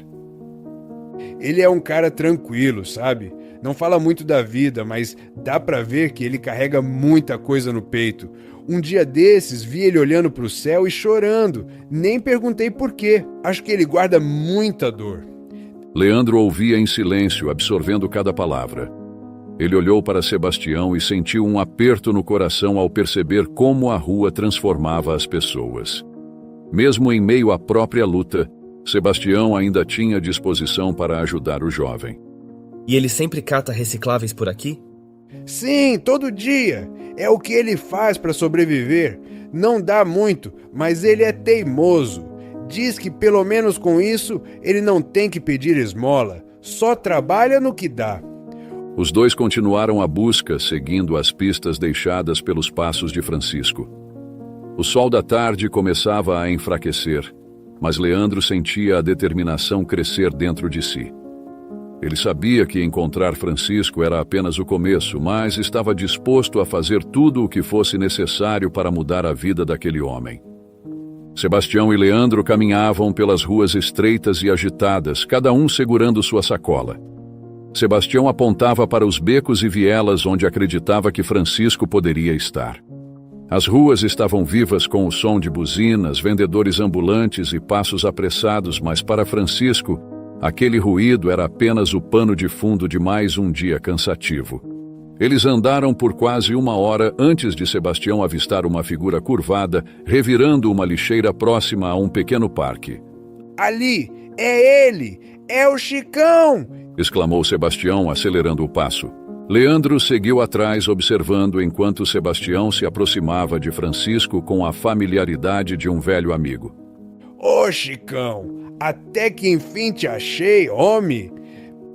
Ele é um cara tranquilo, sabe? Não fala muito da vida, mas dá pra ver que ele carrega muita coisa no peito. Um dia desses, vi ele olhando pro céu e chorando. Nem perguntei por quê. Acho que ele guarda muita dor. Leandro ouvia em silêncio, absorvendo cada palavra. Ele olhou para Sebastião e sentiu um aperto no coração ao perceber como a rua transformava as pessoas. Mesmo em meio à própria luta, Sebastião ainda tinha disposição para ajudar o jovem. E ele sempre cata recicláveis por aqui? Sim, todo dia. É o que ele faz para sobreviver. Não dá muito, mas ele é teimoso. Diz que pelo menos com isso ele não tem que pedir esmola. Só trabalha no que dá. Os dois continuaram a busca, seguindo as pistas deixadas pelos passos de Francisco. O sol da tarde começava a enfraquecer, mas Leandro sentia a determinação crescer dentro de si. Ele sabia que encontrar Francisco era apenas o começo, mas estava disposto a fazer tudo o que fosse necessário para mudar a vida daquele homem. Sebastião e Leandro caminhavam pelas ruas estreitas e agitadas, cada um segurando sua sacola. Sebastião apontava para os becos e vielas onde acreditava que Francisco poderia estar. As ruas estavam vivas com o som de buzinas, vendedores ambulantes e passos apressados, mas para Francisco, aquele ruído era apenas o pano de fundo de mais um dia cansativo. Eles andaram por quase 1 hora antes de Sebastião avistar uma figura curvada, revirando uma lixeira próxima a um pequeno parque. Ali! É ele! É o Chicão! Exclamou Sebastião, acelerando o passo. Leandro seguiu atrás, observando enquanto Sebastião se aproximava de Francisco com a familiaridade de um velho amigo. Ô, Chicão! Até que enfim te achei, homem!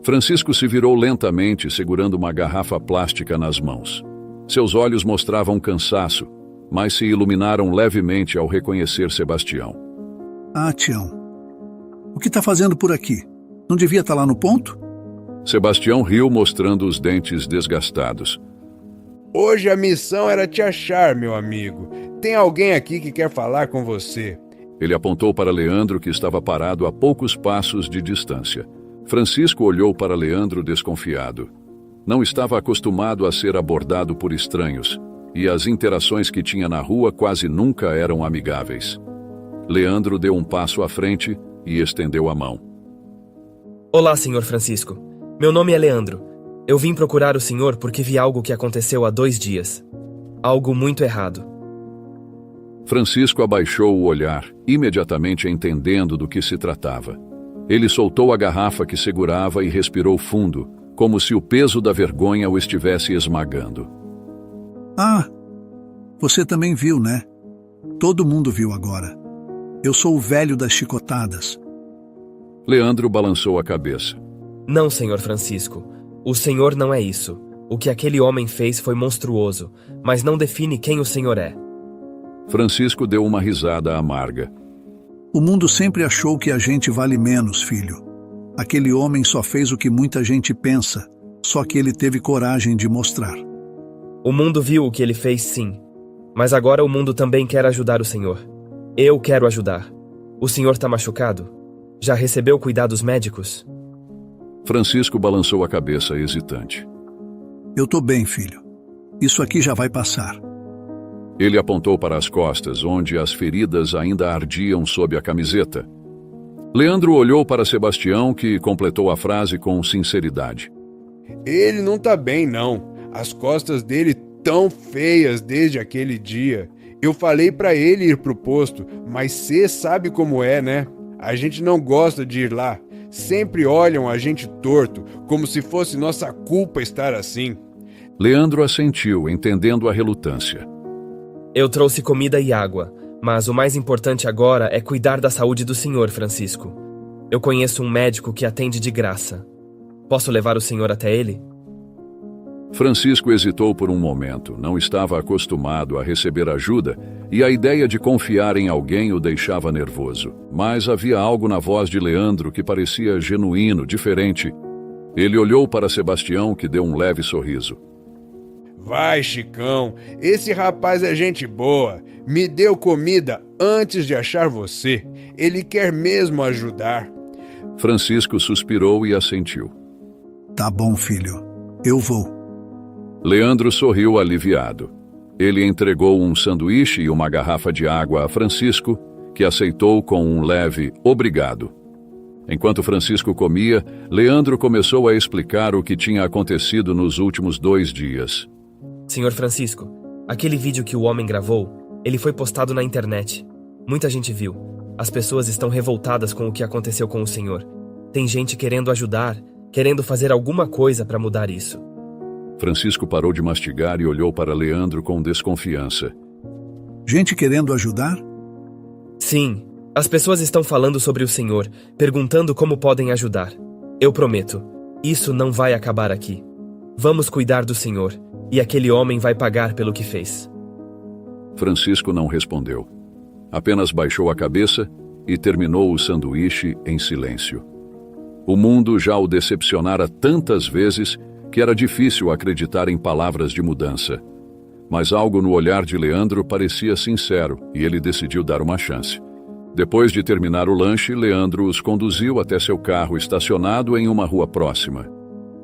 Francisco se virou lentamente, segurando uma garrafa plástica nas mãos. Seus olhos mostravam cansaço, mas se iluminaram levemente ao reconhecer Sebastião. Ah, Tião, o que está fazendo por aqui? Não devia estar lá no ponto? Sebastião riu, mostrando os dentes desgastados. Hoje a missão era te achar, meu amigo. Tem alguém aqui que quer falar com você. Ele apontou para Leandro, que estava parado a poucos passos de distância. Francisco olhou para Leandro desconfiado. Não estava acostumado a ser abordado por estranhos, e as interações que tinha na rua quase nunca eram amigáveis. Leandro deu um passo à frente e estendeu a mão. Olá, Sr. Francisco. Meu nome é Leandro. Eu vim procurar o senhor porque vi algo que aconteceu há 2 dias. Algo muito errado. Francisco abaixou o olhar, imediatamente entendendo do que se tratava. Ele soltou a garrafa que segurava e respirou fundo, como se o peso da vergonha o estivesse esmagando. Ah, você também viu, né? Todo mundo viu agora. Eu sou o velho das chicotadas. Leandro balançou a cabeça. Não, Sr. Francisco. O senhor não é isso. O que aquele homem fez foi monstruoso, mas não define quem o senhor é. Francisco deu uma risada amarga. O mundo sempre achou que a gente vale menos, filho. Aquele homem só fez o que muita gente pensa, só que ele teve coragem de mostrar. O mundo viu o que ele fez, sim. Mas agora o mundo também quer ajudar o senhor. Eu quero ajudar. O senhor está machucado? Já recebeu cuidados médicos? Francisco balançou a cabeça hesitante. Eu tô bem, filho. Isso aqui já vai passar. Ele apontou para as costas, onde as feridas ainda ardiam sob a camiseta. Leandro olhou para Sebastião, que completou a frase com sinceridade. Ele não tá bem, não. As costas dele tão feias desde aquele dia. Eu falei pra ele ir pro posto, mas cê sabe como é, né? A gente não gosta de ir lá. Sempre olham a gente torto, como se fosse nossa culpa estar assim. Leandro assentiu, entendendo a relutância. Eu trouxe comida e água, mas o mais importante agora é cuidar da saúde do senhor, Francisco. Eu conheço um médico que atende de graça. Posso levar o senhor até ele? Francisco hesitou por um momento. Não estava acostumado a receber ajuda e a ideia de confiar em alguém o deixava nervoso. Mas havia algo na voz de Leandro que parecia genuíno, diferente. Ele olhou para Sebastião, que deu um leve sorriso. Vai, Chicão, esse rapaz é gente boa. Me deu comida antes de achar você. Ele quer mesmo ajudar. Francisco suspirou e assentiu. Tá bom, filho. Eu vou. Leandro sorriu aliviado. Ele entregou um sanduíche e uma garrafa de água a Francisco, que aceitou com um leve obrigado. Enquanto Francisco comia, Leandro começou a explicar o que tinha acontecido nos últimos 2 dias. Senhor Francisco, aquele vídeo que o homem gravou, ele foi postado na internet. Muita gente viu. As pessoas estão revoltadas com o que aconteceu com o senhor. Tem gente querendo ajudar, querendo fazer alguma coisa para mudar isso. Francisco parou de mastigar e olhou para Leandro com desconfiança. Gente querendo ajudar? Sim, as pessoas estão falando sobre o senhor, perguntando como podem ajudar. Eu prometo, isso não vai acabar aqui. Vamos cuidar do senhor, e aquele homem vai pagar pelo que fez. Francisco não respondeu. Apenas baixou a cabeça e terminou o sanduíche em silêncio. O mundo já o decepcionara tantas vezes que era difícil acreditar em palavras de mudança. Mas algo no olhar de Leandro parecia sincero e ele decidiu dar uma chance. Depois de terminar o lanche, Leandro os conduziu até seu carro estacionado em uma rua próxima.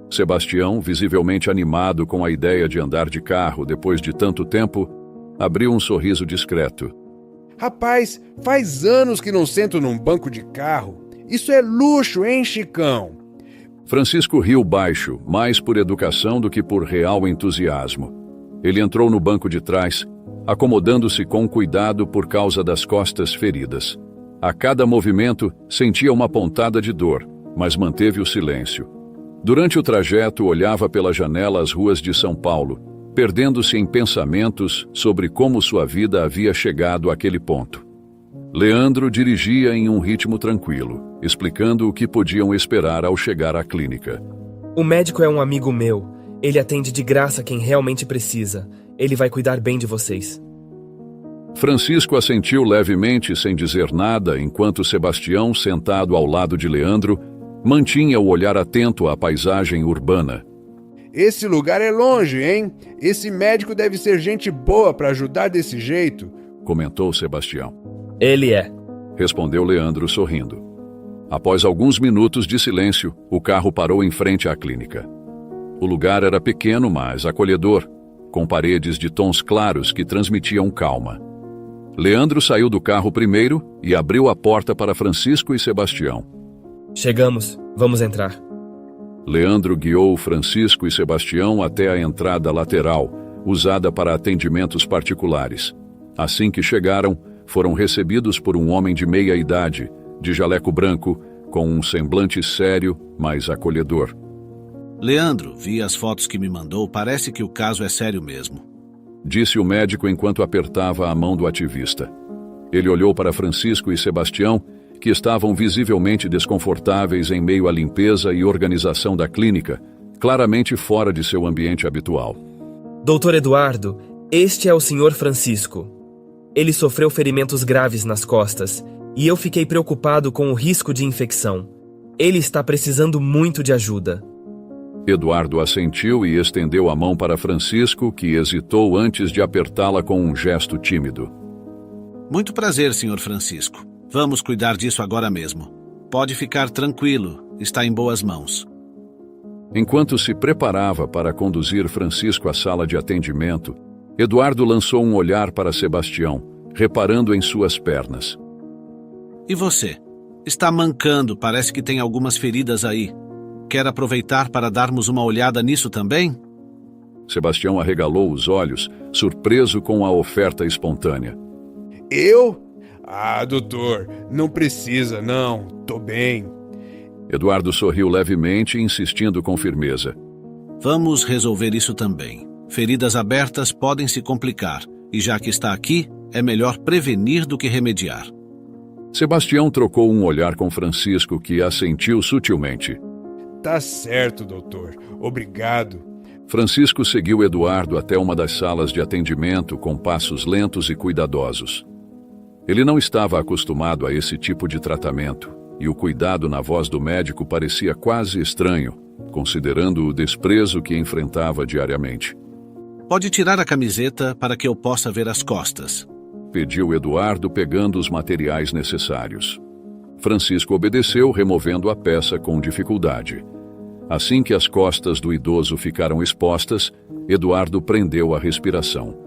Sebastião, visivelmente animado com a ideia de andar de carro depois de tanto tempo, abriu um sorriso discreto. Rapaz, faz anos que não sento num banco de carro. Isso é luxo, hein, Chicão? Francisco riu baixo, mais por educação do que por real entusiasmo. Ele entrou no banco de trás, acomodando-se com cuidado por causa das costas feridas. A cada movimento, sentia uma pontada de dor, mas manteve o silêncio. Durante o trajeto, olhava pela janela as ruas de São Paulo, perdendo-se em pensamentos sobre como sua vida havia chegado àquele ponto. Leandro dirigia em um ritmo tranquilo, explicando o que podiam esperar ao chegar à clínica. O médico é um amigo meu. Ele atende de graça quem realmente precisa. Ele vai cuidar bem de vocês. Francisco assentiu levemente sem dizer nada, enquanto Sebastião, sentado ao lado de Leandro, mantinha o olhar atento à paisagem urbana. Esse lugar é longe, hein? Esse médico deve ser gente boa para ajudar desse jeito, comentou Sebastião. Ele é, respondeu Leandro sorrindo. Após alguns minutos de silêncio, o carro parou em frente à clínica. O lugar era pequeno, mas acolhedor, com paredes de tons claros que transmitiam calma. Leandro saiu do carro primeiro e abriu a porta para Francisco e Sebastião. Chegamos, vamos entrar. Leandro guiou Francisco e Sebastião até a entrada lateral, usada para atendimentos particulares. Assim que chegaram, foram recebidos por um homem de meia idade, de jaleco branco, com um semblante sério, mas acolhedor. Leandro, vi as fotos que me mandou, parece que o caso é sério mesmo, disse o médico enquanto apertava a mão do ativista. Ele olhou para Francisco e Sebastião, que estavam visivelmente desconfortáveis em meio à limpeza e organização da clínica, claramente fora de seu ambiente habitual. Doutor Eduardo, este é o Sr. Francisco. Ele sofreu ferimentos graves nas costas e eu fiquei preocupado com o risco de infecção. Ele está precisando muito de ajuda. Eduardo assentiu e estendeu a mão para Francisco, que hesitou antes de apertá-la com um gesto tímido. Muito prazer, Sr. Francisco. Vamos cuidar disso agora mesmo. Pode ficar tranquilo, está em boas mãos. Enquanto se preparava para conduzir Francisco à sala de atendimento, Eduardo lançou um olhar para Sebastião, reparando em suas pernas. E você? Está mancando, parece que tem algumas feridas aí. Quer aproveitar para darmos uma olhada nisso também? Sebastião arregalou os olhos, surpreso com a oferta espontânea. Eu? Ah, doutor, não precisa, não. Tô bem. Eduardo sorriu levemente, insistindo com firmeza. Vamos resolver isso também. Feridas abertas podem se complicar, e já que está aqui, é melhor prevenir do que remediar. Sebastião trocou um olhar com Francisco, que assentiu sutilmente. Tá certo, doutor. Obrigado. Francisco seguiu Eduardo até uma das salas de atendimento com passos lentos e cuidadosos. Ele não estava acostumado a esse tipo de tratamento, e o cuidado na voz do médico parecia quase estranho, considerando o desprezo que enfrentava diariamente. Pode tirar a camiseta para que eu possa ver as costas, pediu Eduardo, pegando os materiais necessários. Francisco obedeceu, removendo a peça com dificuldade. Assim que as costas do idoso ficaram expostas, Eduardo prendeu a respiração.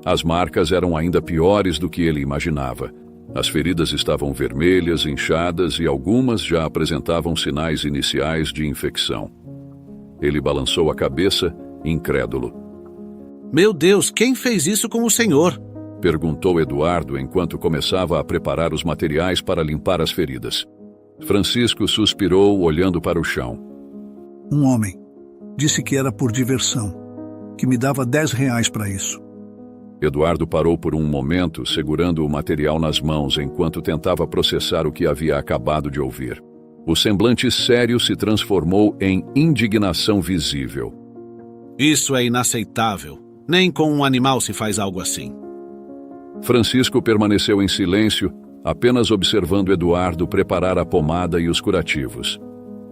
As marcas eram ainda piores do que ele imaginava. As feridas estavam vermelhas, inchadas e algumas já apresentavam sinais iniciais de infecção. Ele balançou a cabeça, incrédulo. Meu Deus, quem fez isso com o senhor? Perguntou Eduardo enquanto começava a preparar os materiais para limpar as feridas. Francisco suspirou, olhando para o chão. Um homem. Disse que era por diversão. Que me dava R$10 para isso. Eduardo parou por um momento, segurando o material nas mãos enquanto tentava processar o que havia acabado de ouvir. O semblante sério se transformou em indignação visível. Isso é inaceitável. Nem com um animal se faz algo assim. Francisco permaneceu em silêncio, apenas observando Eduardo preparar a pomada e os curativos.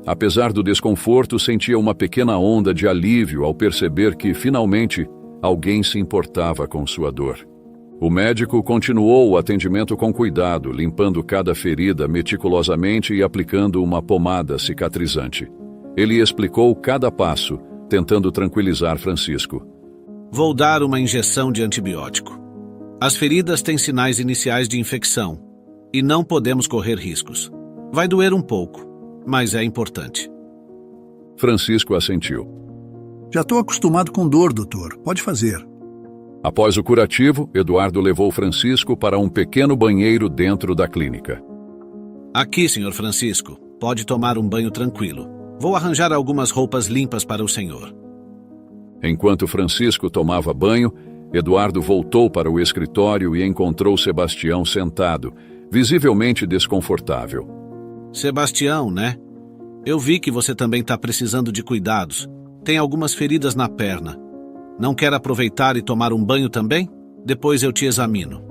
Apesar do desconforto, sentia uma pequena onda de alívio ao perceber que, finalmente, alguém se importava com sua dor. O médico continuou o atendimento com cuidado, limpando cada ferida meticulosamente e aplicando uma pomada cicatrizante. Ele explicou cada passo, tentando tranquilizar Francisco. Vou dar uma injeção de antibiótico. As feridas têm sinais iniciais de infecção e não podemos correr riscos. Vai doer um pouco, mas é importante. Francisco assentiu. Já estou acostumado com dor, doutor. Pode fazer. Após o curativo, Eduardo levou Francisco para um pequeno banheiro dentro da clínica. Aqui, Sr. Francisco. Pode tomar um banho tranquilo. Vou arranjar algumas roupas limpas para o senhor. Enquanto Francisco tomava banho, Eduardo voltou para o escritório e encontrou Sebastião sentado, visivelmente desconfortável. Sebastião, né? Eu vi que você também está precisando de cuidados. Tem algumas feridas na perna. Não quer aproveitar e tomar um banho também? Depois eu te examino.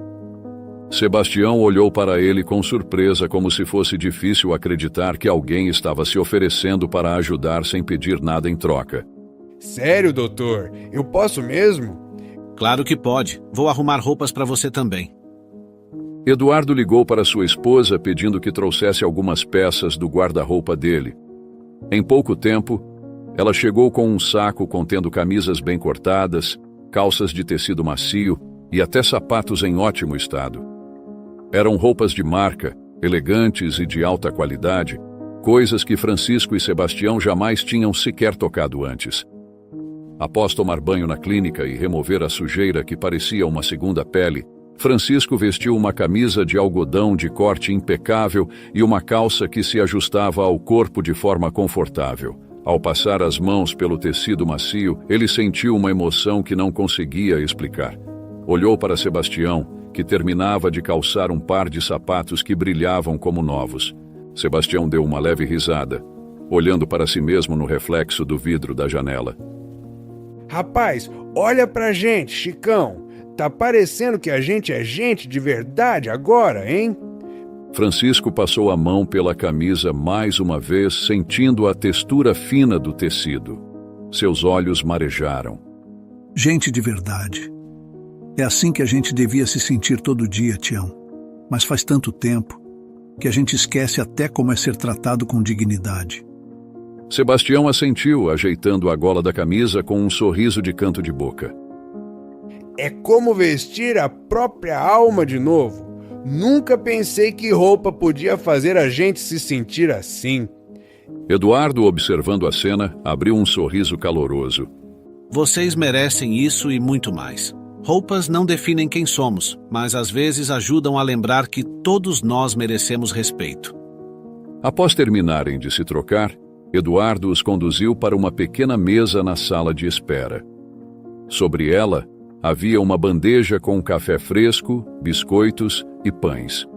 Sebastião olhou para ele com surpresa, como se fosse difícil acreditar que alguém estava se oferecendo para ajudar sem pedir nada em troca. Sério, doutor? Eu posso mesmo? Claro que pode. Vou arrumar roupas para você também. Eduardo ligou para sua esposa pedindo que trouxesse algumas peças do guarda-roupa dele. Em pouco tempo, ela chegou com um saco contendo camisas bem cortadas, calças de tecido macio e até sapatos em ótimo estado. Eram roupas de marca, elegantes e de alta qualidade, coisas que Francisco e Sebastião jamais tinham sequer tocado antes. Após tomar banho na clínica e remover a sujeira que parecia uma segunda pele, Francisco vestiu uma camisa de algodão de corte impecável e uma calça que se ajustava ao corpo de forma confortável. Ao passar as mãos pelo tecido macio, ele sentiu uma emoção que não conseguia explicar. Olhou para Sebastião, que terminava de calçar um par de sapatos que brilhavam como novos. Sebastião deu uma leve risada, olhando para si mesmo no reflexo do vidro da janela. Rapaz, olha pra gente, Chicão. Tá parecendo que a gente é gente de verdade agora, hein? Francisco passou a mão pela camisa mais uma vez, sentindo a textura fina do tecido. Seus olhos marejaram. Gente de verdade. É assim que a gente devia se sentir todo dia, Tião. Mas faz tanto tempo que a gente esquece até como é ser tratado com dignidade. Sebastião assentiu, ajeitando a gola da camisa com um sorriso de canto de boca. É como vestir a própria alma de novo. Nunca pensei que roupa podia fazer a gente se sentir assim. Eduardo, observando a cena, abriu um sorriso caloroso. Vocês merecem isso e muito mais. Roupas não definem quem somos, mas às vezes ajudam a lembrar que todos nós merecemos respeito. Após terminarem de se trocar, Eduardo os conduziu para uma pequena mesa na sala de espera. Sobre ela, havia uma bandeja com café fresco, biscoitos e pães.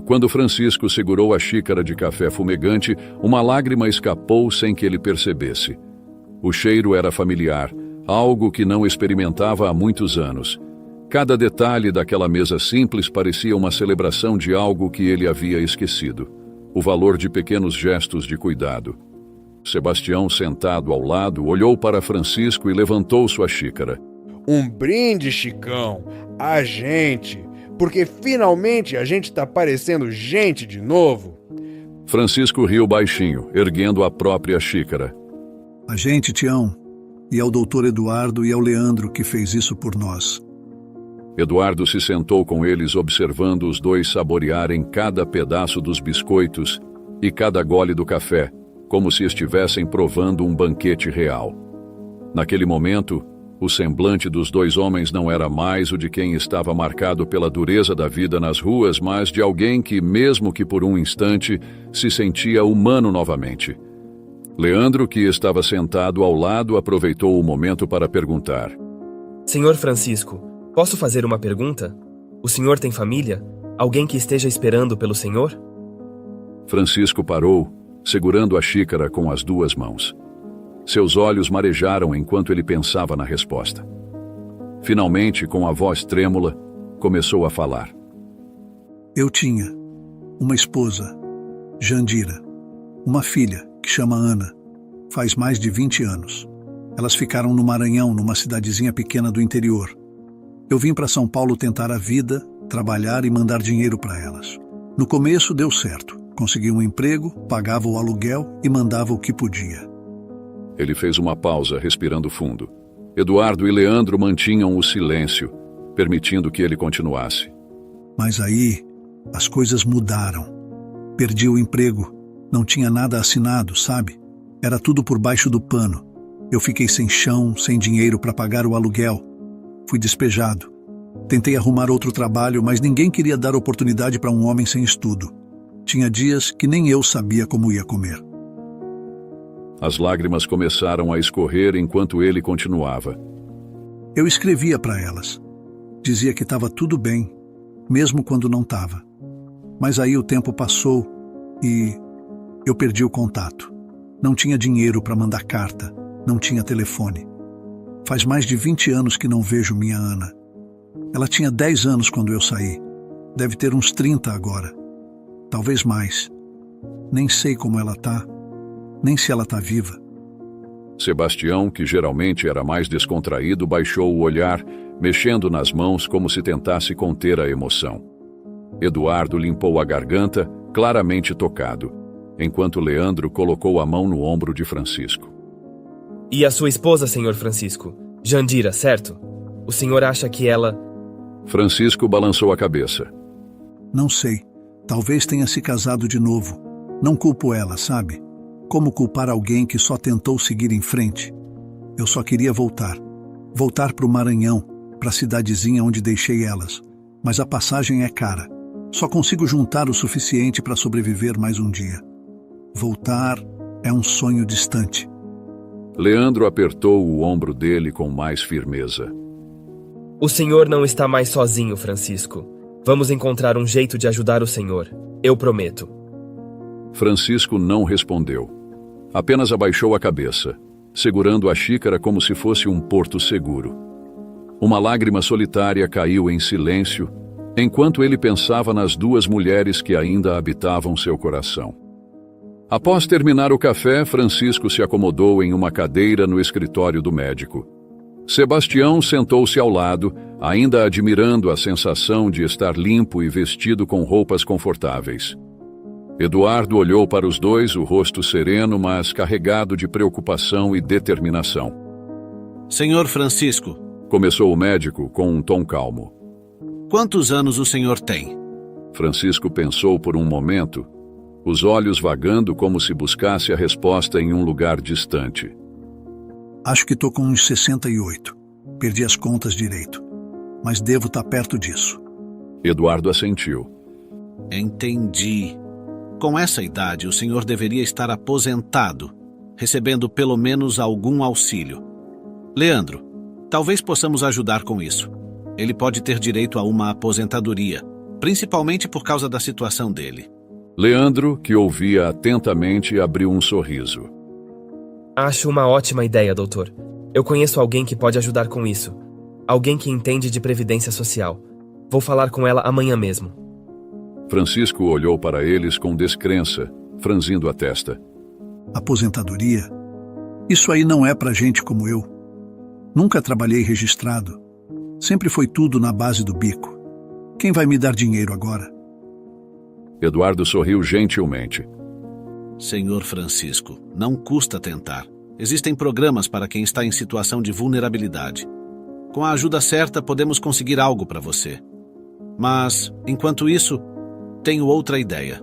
Quando Francisco segurou a xícara de café fumegante, uma lágrima escapou sem que ele percebesse. O cheiro era familiar, algo que não experimentava há muitos anos. Cada detalhe daquela mesa simples parecia uma celebração de algo que ele havia esquecido. O valor de pequenos gestos de cuidado. Sebastião, sentado ao lado, olhou para Francisco e levantou sua xícara. Um brinde, Chicão, a gente, porque finalmente a gente tá parecendo gente de novo. Francisco riu baixinho, erguendo a própria xícara. A gente, Tião, e ao doutor Eduardo e ao Leandro que fez isso por nós. Eduardo se sentou com eles, observando os dois saborearem cada pedaço dos biscoitos e cada gole do café, como se estivessem provando um banquete real. Naquele momento, o semblante dos dois homens não era mais o de quem estava marcado pela dureza da vida nas ruas, mas de alguém que, mesmo que por um instante, se sentia humano novamente. Leandro, que estava sentado ao lado, aproveitou o momento para perguntar. Senhor Francisco, posso fazer uma pergunta? O senhor tem família? Alguém que esteja esperando pelo senhor? Francisco parou, segurando a xícara com as duas mãos. Seus olhos marejaram enquanto ele pensava na resposta. Finalmente, com a voz trêmula, começou a falar. Eu tinha uma esposa, Jandira, uma filha que chama Ana, faz mais de 20 anos. Elas ficaram no Maranhão, numa cidadezinha pequena do interior. Eu vim para São Paulo tentar a vida, trabalhar e mandar dinheiro para elas. No começo deu certo. Consegui um emprego, pagava o aluguel e mandava o que podia. Ele fez uma pausa, respirando fundo. Eduardo e Leandro mantinham o silêncio, permitindo que ele continuasse. Mas aí, as coisas mudaram. Perdi o emprego. Não tinha nada assinado, sabe? Era tudo por baixo do pano. Eu fiquei sem chão, sem dinheiro para pagar o aluguel. Fui despejado. Tentei arrumar outro trabalho, mas ninguém queria dar oportunidade para um homem sem estudo. Tinha dias que nem eu sabia como ia comer. As lágrimas começaram a escorrer enquanto ele continuava. Eu escrevia para elas. Dizia que estava tudo bem, mesmo quando não estava. Mas aí o tempo passou e eu perdi o contato. Não tinha dinheiro para mandar carta, não tinha telefone. Faz mais de 20 anos que não vejo minha Ana. Ela tinha 10 anos quando eu saí. Deve ter uns 30 agora. Talvez mais. Nem sei como ela tá, nem se ela tá viva. Sebastião, que geralmente era mais descontraído, baixou o olhar, mexendo nas mãos como se tentasse conter a emoção. Eduardo limpou a garganta, claramente tocado, enquanto Leandro colocou a mão no ombro de Francisco. E a sua esposa, senhor Francisco? Jandira, certo? O senhor acha que ela... Francisco balançou a cabeça. Não sei. Talvez tenha se casado de novo. Não culpo ela, sabe? Como culpar alguém que só tentou seguir em frente? Eu só queria voltar. Voltar para o Maranhão, para a cidadezinha onde deixei elas. Mas a passagem é cara. Só consigo juntar o suficiente para sobreviver mais um dia. Voltar é um sonho distante. Leandro apertou o ombro dele com mais firmeza. O senhor não está mais sozinho, Francisco. Vamos encontrar um jeito de ajudar o senhor. Eu prometo. Francisco não respondeu. Apenas abaixou a cabeça, segurando a xícara como se fosse um porto seguro. Uma lágrima solitária caiu em silêncio, enquanto ele pensava nas duas mulheres que ainda habitavam seu coração. Após terminar o café, Francisco se acomodou em uma cadeira no escritório do médico. Sebastião sentou-se ao lado, ainda admirando a sensação de estar limpo e vestido com roupas confortáveis. Eduardo olhou para os dois, o rosto sereno, mas carregado de preocupação e determinação. Senhor Francisco, começou o médico com um tom calmo. Quantos anos o senhor tem? Francisco pensou por um momento, os olhos vagando como se buscasse a resposta em um lugar distante. Acho que tô com uns 68. Perdi as contas direito. Mas devo estar perto disso. Eduardo assentiu. Entendi. Com essa idade, o senhor deveria estar aposentado, recebendo pelo menos algum auxílio. Leandro, talvez possamos ajudar com isso. Ele pode ter direito a uma aposentadoria, principalmente por causa da situação dele. Leandro, que ouvia atentamente, abriu um sorriso. Acho uma ótima ideia, doutor. Eu conheço alguém que pode ajudar com isso. Alguém que entende de previdência social. Vou falar com ela amanhã mesmo. Francisco olhou para eles com descrença, franzindo a testa. Aposentadoria? Isso aí não é pra gente como eu. Nunca trabalhei registrado. Sempre foi tudo na base do bico. Quem vai me dar dinheiro agora? Eduardo sorriu gentilmente. Senhor Francisco, não custa tentar. Existem programas para quem está em situação de vulnerabilidade. Com a ajuda certa, podemos conseguir algo para você. Mas, enquanto isso, tenho outra ideia.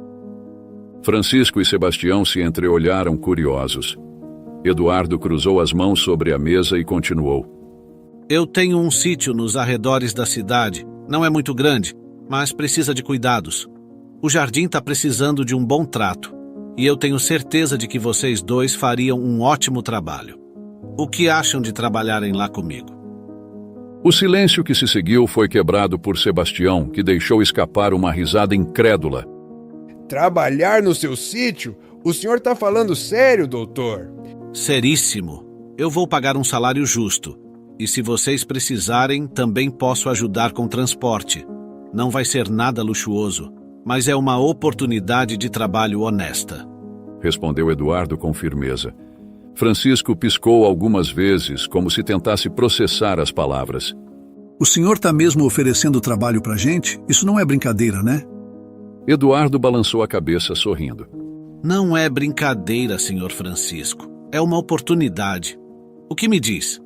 Francisco e Sebastião se entreolharam curiosos. Eduardo cruzou as mãos sobre a mesa e continuou. Eu tenho um sítio nos arredores da cidade. Não é muito grande, mas precisa de cuidados. O jardim está precisando de um bom trato. E eu tenho certeza de que vocês dois fariam um ótimo trabalho. O que acham de trabalharem lá comigo? O silêncio que se seguiu foi quebrado por Sebastião, que deixou escapar uma risada incrédula. Trabalhar no seu sítio? O senhor está falando sério, doutor? Seríssimo. Eu vou pagar um salário justo. E se vocês precisarem, também posso ajudar com transporte. Não vai ser nada luxuoso, mas é uma oportunidade de trabalho honesta. Respondeu Eduardo com firmeza. Francisco piscou algumas vezes, como se tentasse processar as palavras. O senhor está mesmo oferecendo trabalho pra gente? Isso não é brincadeira, né? Eduardo balançou a cabeça, sorrindo. Não é brincadeira, senhor Francisco. É uma oportunidade. O que me diz?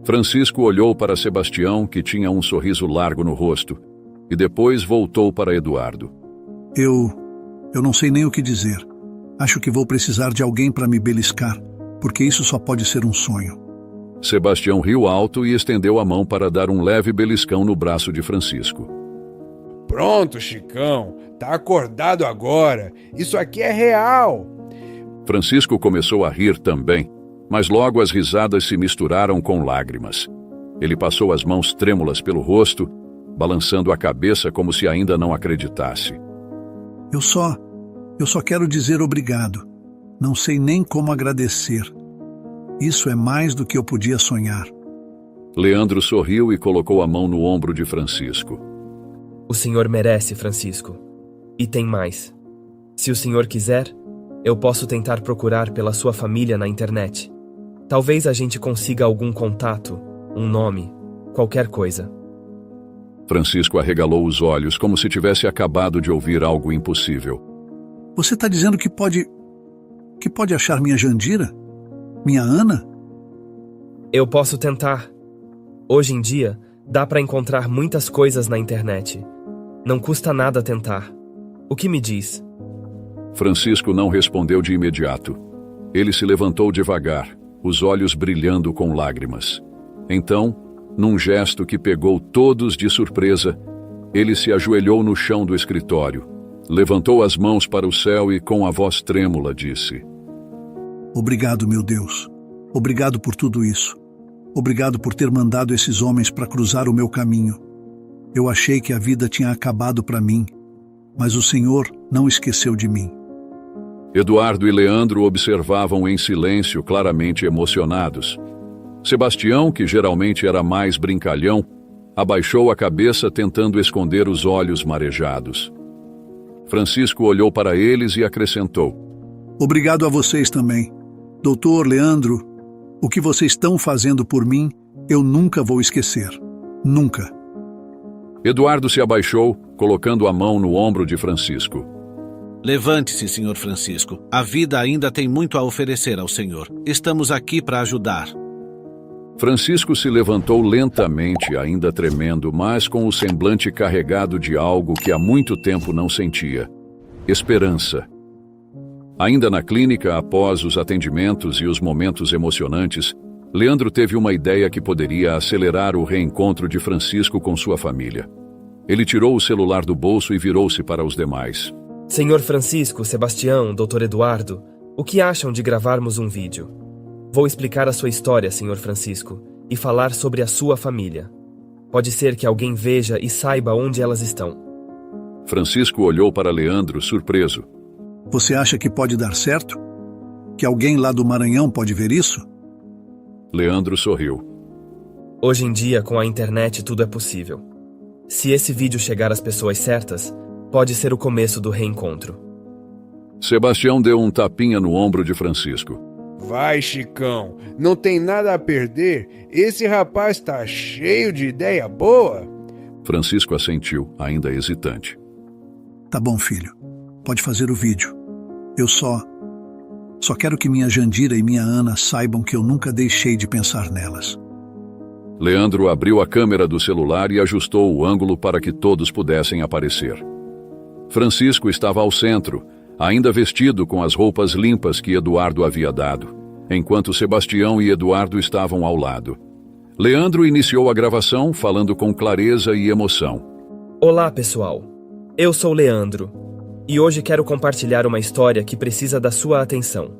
Francisco olhou para Sebastião, que tinha um sorriso largo no rosto, e depois voltou para Eduardo. Eu não sei nem o que dizer. Acho que vou precisar de alguém para me beliscar, porque isso só pode ser um sonho. Sebastião riu alto e estendeu a mão para dar um leve beliscão no braço de Francisco. Pronto, Chicão. Tá acordado agora. Isso aqui é real. Francisco começou a rir também, mas logo as risadas se misturaram com lágrimas. Ele passou as mãos trêmulas pelo rosto, balançando a cabeça como se ainda não acreditasse. Eu só quero dizer obrigado. Não sei nem como agradecer. Isso é mais do que eu podia sonhar. Leandro sorriu e colocou a mão no ombro de Francisco. O senhor merece, Francisco. E tem mais. Se o senhor quiser, eu posso tentar procurar pela sua família na internet. Talvez a gente consiga algum contato, um nome, qualquer coisa. Francisco arregalou os olhos como se tivesse acabado de ouvir algo impossível. Você está dizendo que pode achar minha Jandira? Minha Ana? Eu posso tentar. Hoje em dia, dá para encontrar muitas coisas na internet. Não custa nada tentar. O que me diz? Francisco não respondeu de imediato. Ele se levantou devagar, os olhos brilhando com lágrimas. Então, num gesto que pegou todos de surpresa, ele se ajoelhou no chão do escritório, levantou as mãos para o céu e, com a voz trêmula, disse: Obrigado, meu Deus. Obrigado por tudo isso. Obrigado por ter mandado esses homens para cruzar o meu caminho. Eu achei que a vida tinha acabado para mim, mas o Senhor não esqueceu de mim. Eduardo e Leandro observavam em silêncio, claramente emocionados. Sebastião, que geralmente era mais brincalhão, abaixou a cabeça tentando esconder os olhos marejados. Francisco olhou para eles e acrescentou: Obrigado a vocês também. Doutor, Leandro, o que vocês estão fazendo por mim, eu nunca vou esquecer. Nunca. Eduardo se abaixou, colocando a mão no ombro de Francisco. Levante-se, Sr. Francisco. A vida ainda tem muito a oferecer ao Senhor. Estamos aqui para ajudar. Francisco se levantou lentamente, ainda tremendo, mas com o semblante carregado de algo que há muito tempo não sentia: esperança. Ainda na clínica, após os atendimentos e os momentos emocionantes, Leandro teve uma ideia que poderia acelerar o reencontro de Francisco com sua família. Ele tirou o celular do bolso e virou-se para os demais. Senhor Francisco, Sebastião, Dr. Eduardo, o que acham de gravarmos um vídeo? Vou explicar a sua história, Senhor Francisco, e falar sobre a sua família. Pode ser que alguém veja e saiba onde elas estão. Francisco olhou para Leandro, surpreso. Você acha que pode dar certo? Que alguém lá do Maranhão pode ver isso? Leandro sorriu. Hoje em dia, com a internet, tudo é possível. Se esse vídeo chegar às pessoas certas, pode ser o começo do reencontro. Sebastião deu um tapinha no ombro de Francisco. Vai, Chicão, não tem nada a perder. Esse rapaz tá cheio de ideia boa. Francisco assentiu, ainda hesitante. Tá bom, filho. Pode fazer o vídeo. Eu só quero que minha Jandira e minha Ana saibam que eu nunca deixei de pensar nelas. Leandro abriu a câmera do celular e ajustou o ângulo para que todos pudessem aparecer. Francisco estava ao centro, ainda vestido com as roupas limpas que Eduardo havia dado, enquanto Sebastião e Eduardo estavam ao lado. Leandro iniciou a gravação falando com clareza e emoção. Olá, pessoal. Eu sou Leandro, e hoje quero compartilhar uma história que precisa da sua atenção.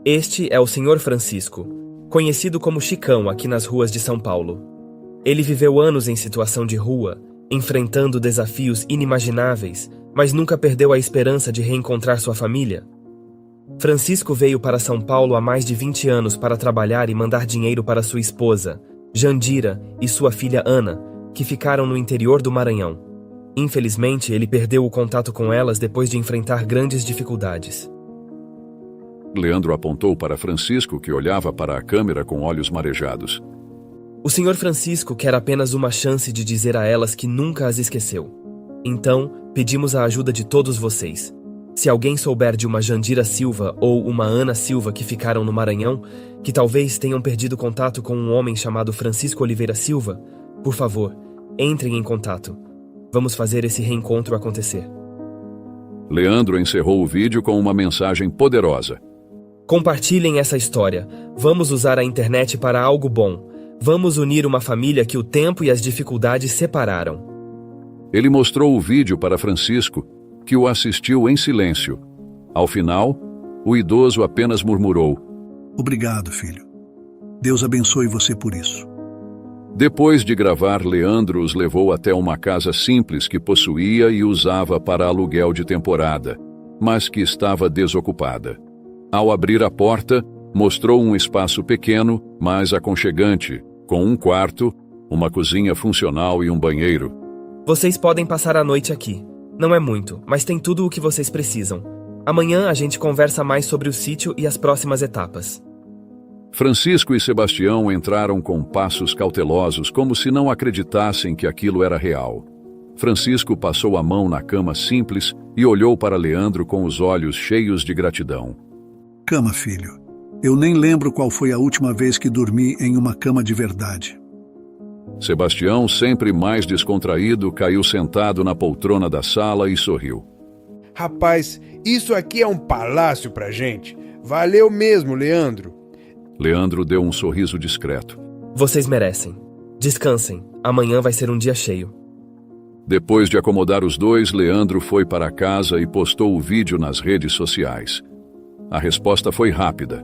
Este é o Sr. Francisco, conhecido como Chicão aqui nas ruas de São Paulo. Ele viveu anos em situação de rua, enfrentando desafios inimagináveis, mas nunca perdeu a esperança de reencontrar sua família. Francisco veio para São Paulo há mais de 20 anos para trabalhar e mandar dinheiro para sua esposa, Jandira, e sua filha Ana, que ficaram no interior do Maranhão. Infelizmente, ele perdeu o contato com elas depois de enfrentar grandes dificuldades. Leandro apontou para Francisco, que olhava para a câmera com olhos marejados. O Sr. Francisco quer apenas uma chance de dizer a elas que nunca as esqueceu. Então, pedimos a ajuda de todos vocês. Se alguém souber de uma Jandira Silva ou uma Ana Silva que ficaram no Maranhão, que talvez tenham perdido contato com um homem chamado Francisco Oliveira Silva, por favor, entrem em contato. Vamos fazer esse reencontro acontecer. Leandro encerrou o vídeo com uma mensagem poderosa. Compartilhem essa história. Vamos usar a internet para algo bom. Vamos unir uma família que o tempo e as dificuldades separaram. Ele mostrou o vídeo para Francisco, que o assistiu em silêncio. Ao final, o idoso apenas murmurou: Obrigado, filho. Deus abençoe você por isso. Depois de gravar, Leandro os levou até uma casa simples que possuía e usava para aluguel de temporada, mas que estava desocupada. Ao abrir a porta, mostrou um espaço pequeno, mas aconchegante, com um quarto, uma cozinha funcional e um banheiro. Vocês podem passar a noite aqui. Não é muito, mas tem tudo o que vocês precisam. Amanhã a gente conversa mais sobre o sítio e as próximas etapas. Francisco e Sebastião entraram com passos cautelosos, como se não acreditassem que aquilo era real. Francisco passou a mão na cama simples e olhou para Leandro com os olhos cheios de gratidão. Cama, filho. Eu nem lembro qual foi a última vez que dormi em uma cama de verdade. Sebastião, sempre mais descontraído, caiu sentado na poltrona da sala e sorriu. Rapaz, isso aqui é um palácio pra gente. Valeu mesmo, Leandro. Leandro deu um sorriso discreto. Vocês merecem. Descansem. Amanhã vai ser um dia cheio. Depois de acomodar os dois, Leandro foi para casa e postou o vídeo nas redes sociais. A resposta foi rápida.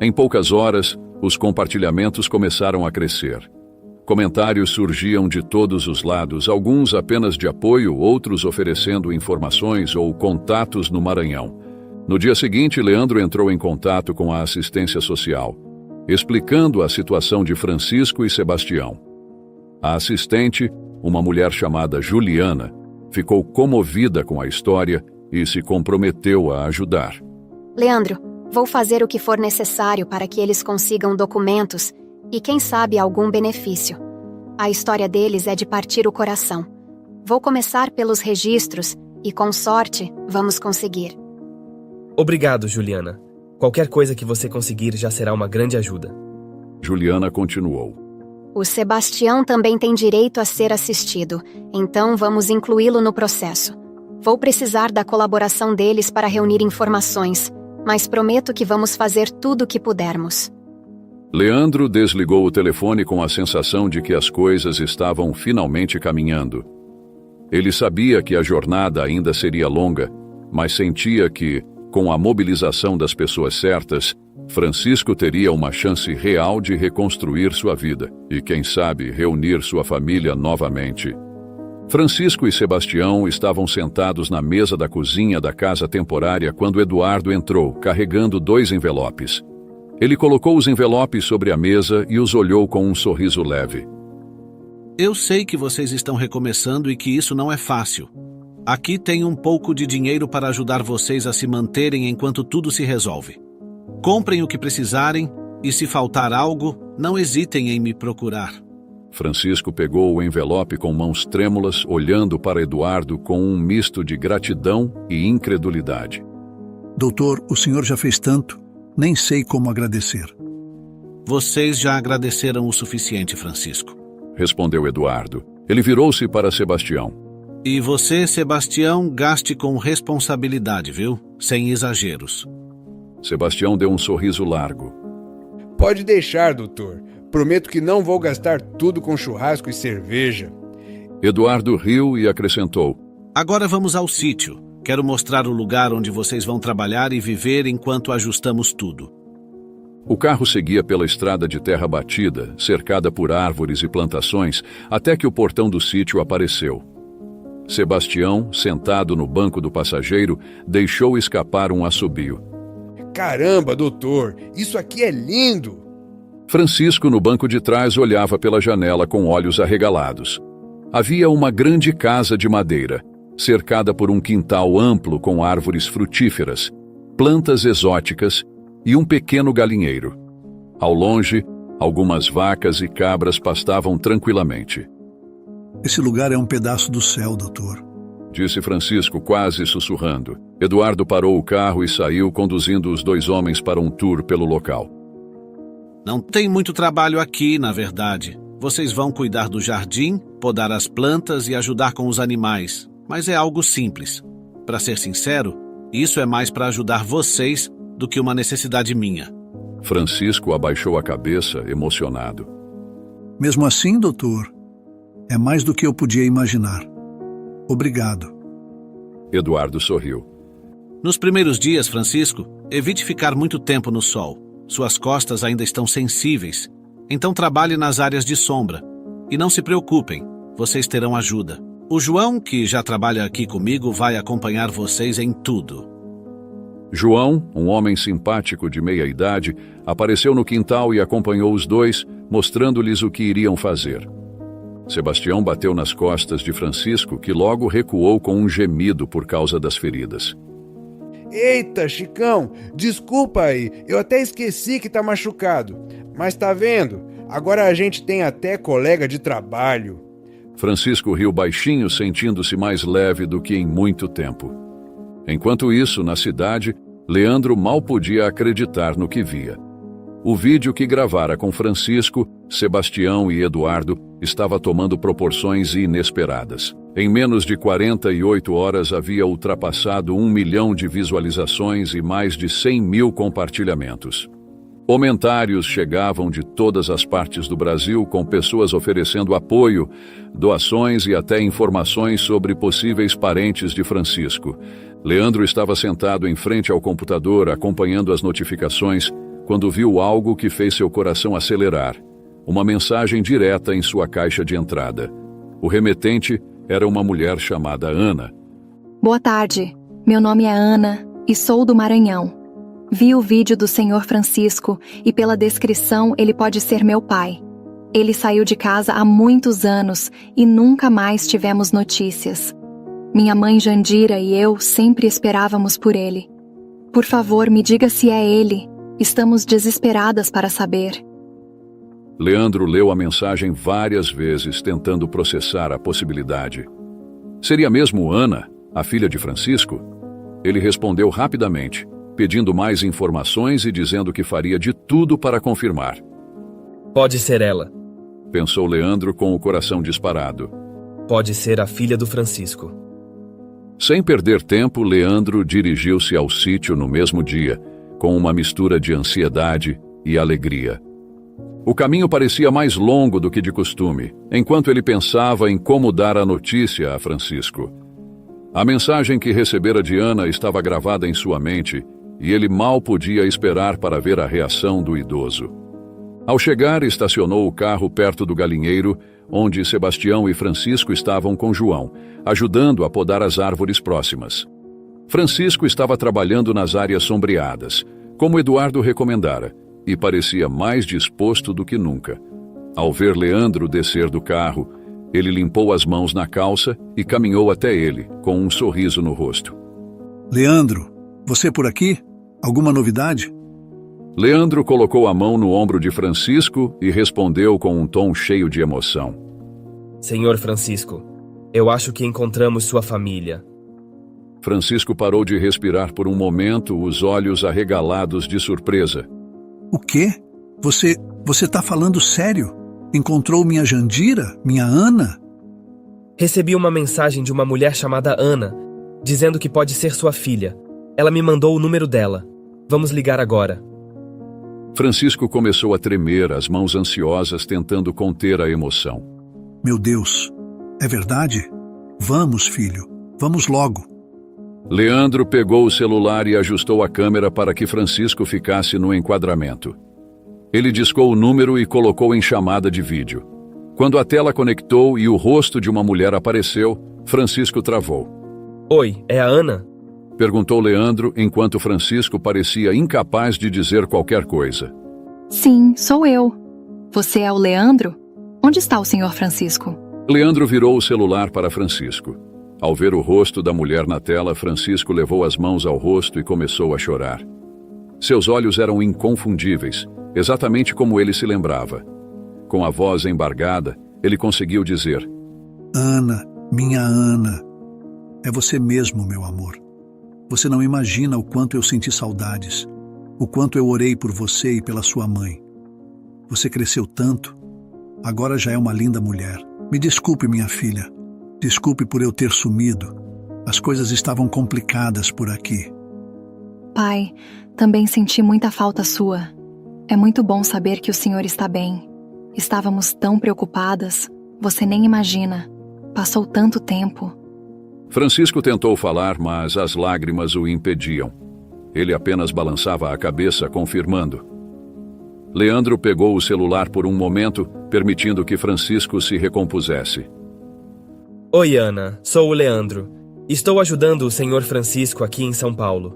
Em poucas horas, os compartilhamentos começaram a crescer. Comentários surgiam de todos os lados, alguns apenas de apoio, outros oferecendo informações ou contatos no Maranhão. No dia seguinte, Leandro entrou em contato com a assistência social, explicando a situação de Francisco e Sebastião. A assistente, uma mulher chamada Juliana, ficou comovida com a história e se comprometeu a ajudar. Leandro, vou fazer o que for necessário para que eles consigam documentos e, quem sabe, algum benefício. A história deles é de partir o coração. Vou começar pelos registros e, com sorte, vamos conseguir. Obrigado, Juliana. Qualquer coisa que você conseguir já será uma grande ajuda. Juliana continuou. O Sebastião também tem direito a ser assistido, então vamos incluí-lo no processo. Vou precisar da colaboração deles para reunir informações, mas prometo que vamos fazer tudo o que pudermos. Leandro desligou o telefone com a sensação de que as coisas estavam finalmente caminhando. Ele sabia que a jornada ainda seria longa, mas sentia que, com a mobilização das pessoas certas, Francisco teria uma chance real de reconstruir sua vida e, quem sabe, reunir sua família novamente. Francisco e Sebastião estavam sentados na mesa da cozinha da casa temporária quando Eduardo entrou, carregando 2 envelopes. Ele colocou os envelopes sobre a mesa e os olhou com um sorriso leve. Eu sei que vocês estão recomeçando e que isso não é fácil. Aqui tem um pouco de dinheiro para ajudar vocês a se manterem enquanto tudo se resolve. Comprem o que precisarem e, se faltar algo, não hesitem em me procurar. Francisco pegou o envelope com mãos trêmulas, olhando para Eduardo com um misto de gratidão e incredulidade. Doutor, o senhor já fez tanto, nem sei como agradecer. Vocês já agradeceram o suficiente, Francisco, respondeu Eduardo. Ele virou-se para Sebastião. E você, Sebastião, gaste com responsabilidade, viu? Sem exageros. Sebastião deu um sorriso largo. Pode deixar, doutor. Prometo que não vou gastar tudo com churrasco e cerveja. Eduardo riu e acrescentou. Agora vamos ao sítio. Quero mostrar o lugar onde vocês vão trabalhar e viver enquanto ajustamos tudo. O carro seguia pela estrada de terra batida, cercada por árvores e plantações, até que o portão do sítio apareceu. Sebastião, sentado no banco do passageiro, deixou escapar um assobio. Caramba, doutor, isso aqui é lindo! Francisco, no banco de trás, olhava pela janela com olhos arregalados. Havia uma grande casa de madeira, cercada por um quintal amplo com árvores frutíferas, plantas exóticas e um pequeno galinheiro. Ao longe, algumas vacas e cabras pastavam tranquilamente. Esse lugar é um pedaço do céu, doutor, disse Francisco, quase sussurrando. Eduardo parou o carro e saiu, conduzindo os 2 homens para um tour pelo local. Não tem muito trabalho aqui, na verdade. Vocês vão cuidar do jardim, podar as plantas e ajudar com os animais. Mas é algo simples. Para ser sincero, isso é mais para ajudar vocês do que uma necessidade minha. Francisco abaixou a cabeça, emocionado. Mesmo assim, doutor, é mais do que eu podia imaginar. Obrigado. Eduardo sorriu. Nos primeiros dias, Francisco, evite ficar muito tempo no sol. Suas costas ainda estão sensíveis. Então trabalhe nas áreas de sombra. E não se preocupem, vocês terão ajuda. O João, que já trabalha aqui comigo, vai acompanhar vocês em tudo. João, um homem simpático de meia idade, apareceu no quintal e acompanhou os 2, mostrando-lhes o que iriam fazer. Sebastião bateu nas costas de Francisco, que logo recuou com um gemido por causa das feridas. Eita, Chicão, desculpa aí, eu até esqueci que tá machucado. Mas tá vendo? Agora a gente tem até colega de trabalho. Francisco riu baixinho, sentindo-se mais leve do que em muito tempo. Enquanto isso, na cidade, Leandro mal podia acreditar no que via. O vídeo que gravara com Francisco, Sebastião e Eduardo estava tomando proporções inesperadas. Em menos de 48 horas havia ultrapassado 1 milhão de visualizações e mais de 100 mil compartilhamentos. Comentários chegavam de todas as partes do Brasil, com pessoas oferecendo apoio, doações e até informações sobre possíveis parentes de Francisco. Leandro estava sentado em frente ao computador, acompanhando as notificações, quando viu algo que fez seu coração acelerar. Uma mensagem direta em sua caixa de entrada. O remetente era uma mulher chamada Ana. Boa tarde, meu nome é Ana e sou do Maranhão. Vi o vídeo do Sr. Francisco e pela descrição ele pode ser meu pai. Ele saiu de casa há muitos anos e nunca mais tivemos notícias. Minha mãe Jandira e eu sempre esperávamos por ele. Por favor, me diga se é ele. Estamos desesperadas para saber. Leandro leu a mensagem várias vezes, tentando processar a possibilidade. Seria mesmo Ana, a filha de Francisco? Ele respondeu rapidamente, pedindo mais informações e dizendo que faria de tudo para confirmar. Pode ser ela, pensou Leandro com o coração disparado. Pode ser a filha do Francisco. Sem perder tempo, Leandro dirigiu-se ao sítio no mesmo dia, com uma mistura de ansiedade e alegria. O caminho parecia mais longo do que de costume, enquanto ele pensava em como dar a notícia a Francisco. A mensagem que recebera de Ana estava gravada em sua mente e ele mal podia esperar para ver a reação do idoso. Ao chegar, estacionou o carro perto do galinheiro, onde Sebastião e Francisco estavam com João, ajudando a podar as árvores próximas. Francisco estava trabalhando nas áreas sombreadas, como Eduardo recomendara, e parecia mais disposto do que nunca. Ao ver Leandro descer do carro, ele limpou as mãos na calça e caminhou até ele, com um sorriso no rosto. Leandro, você por aqui? Alguma novidade? Leandro colocou a mão no ombro de Francisco e respondeu com um tom cheio de emoção. Senhor Francisco, eu acho que encontramos sua família. Francisco parou de respirar por um momento, os olhos arregalados de surpresa. O quê? Você tá falando sério? Encontrou minha Jandira? Minha Ana? Recebi uma mensagem de uma mulher chamada Ana, dizendo que pode ser sua filha. Ela me mandou o número dela. Vamos ligar agora. Francisco começou a tremer, as mãos ansiosas tentando conter a emoção. Meu Deus, é verdade? Vamos, filho, vamos logo. Leandro pegou o celular e ajustou a câmera para que Francisco ficasse no enquadramento. Ele discou o número e colocou em chamada de vídeo. Quando a tela conectou e o rosto de uma mulher apareceu, Francisco travou. Oi, é a Ana? Perguntou Leandro, enquanto Francisco parecia incapaz de dizer qualquer coisa. Sim, sou eu. Você é o Leandro? Onde está o Sr. Francisco? Leandro virou o celular para Francisco. Ao ver o rosto da mulher na tela, Francisco levou as mãos ao rosto e começou a chorar. Seus olhos eram inconfundíveis, exatamente como ele se lembrava. Com a voz embargada, ele conseguiu dizer: Ana, minha Ana, é você mesmo, meu amor. Você não imagina o quanto eu senti saudades, o quanto eu orei por você e pela sua mãe. Você cresceu tanto, agora já é uma linda mulher. Me desculpe, minha filha. Desculpe por eu ter sumido. As coisas estavam complicadas por aqui. Pai, também senti muita falta sua. É muito bom saber que o senhor está bem. Estávamos tão preocupadas, você nem imagina. Passou tanto tempo. Francisco tentou falar, mas as lágrimas o impediam. Ele apenas balançava a cabeça, confirmando. Leandro pegou o celular por um momento, permitindo que Francisco se recompusesse. Oi, Ana. Sou o Leandro. Estou ajudando o Sr. Francisco aqui em São Paulo.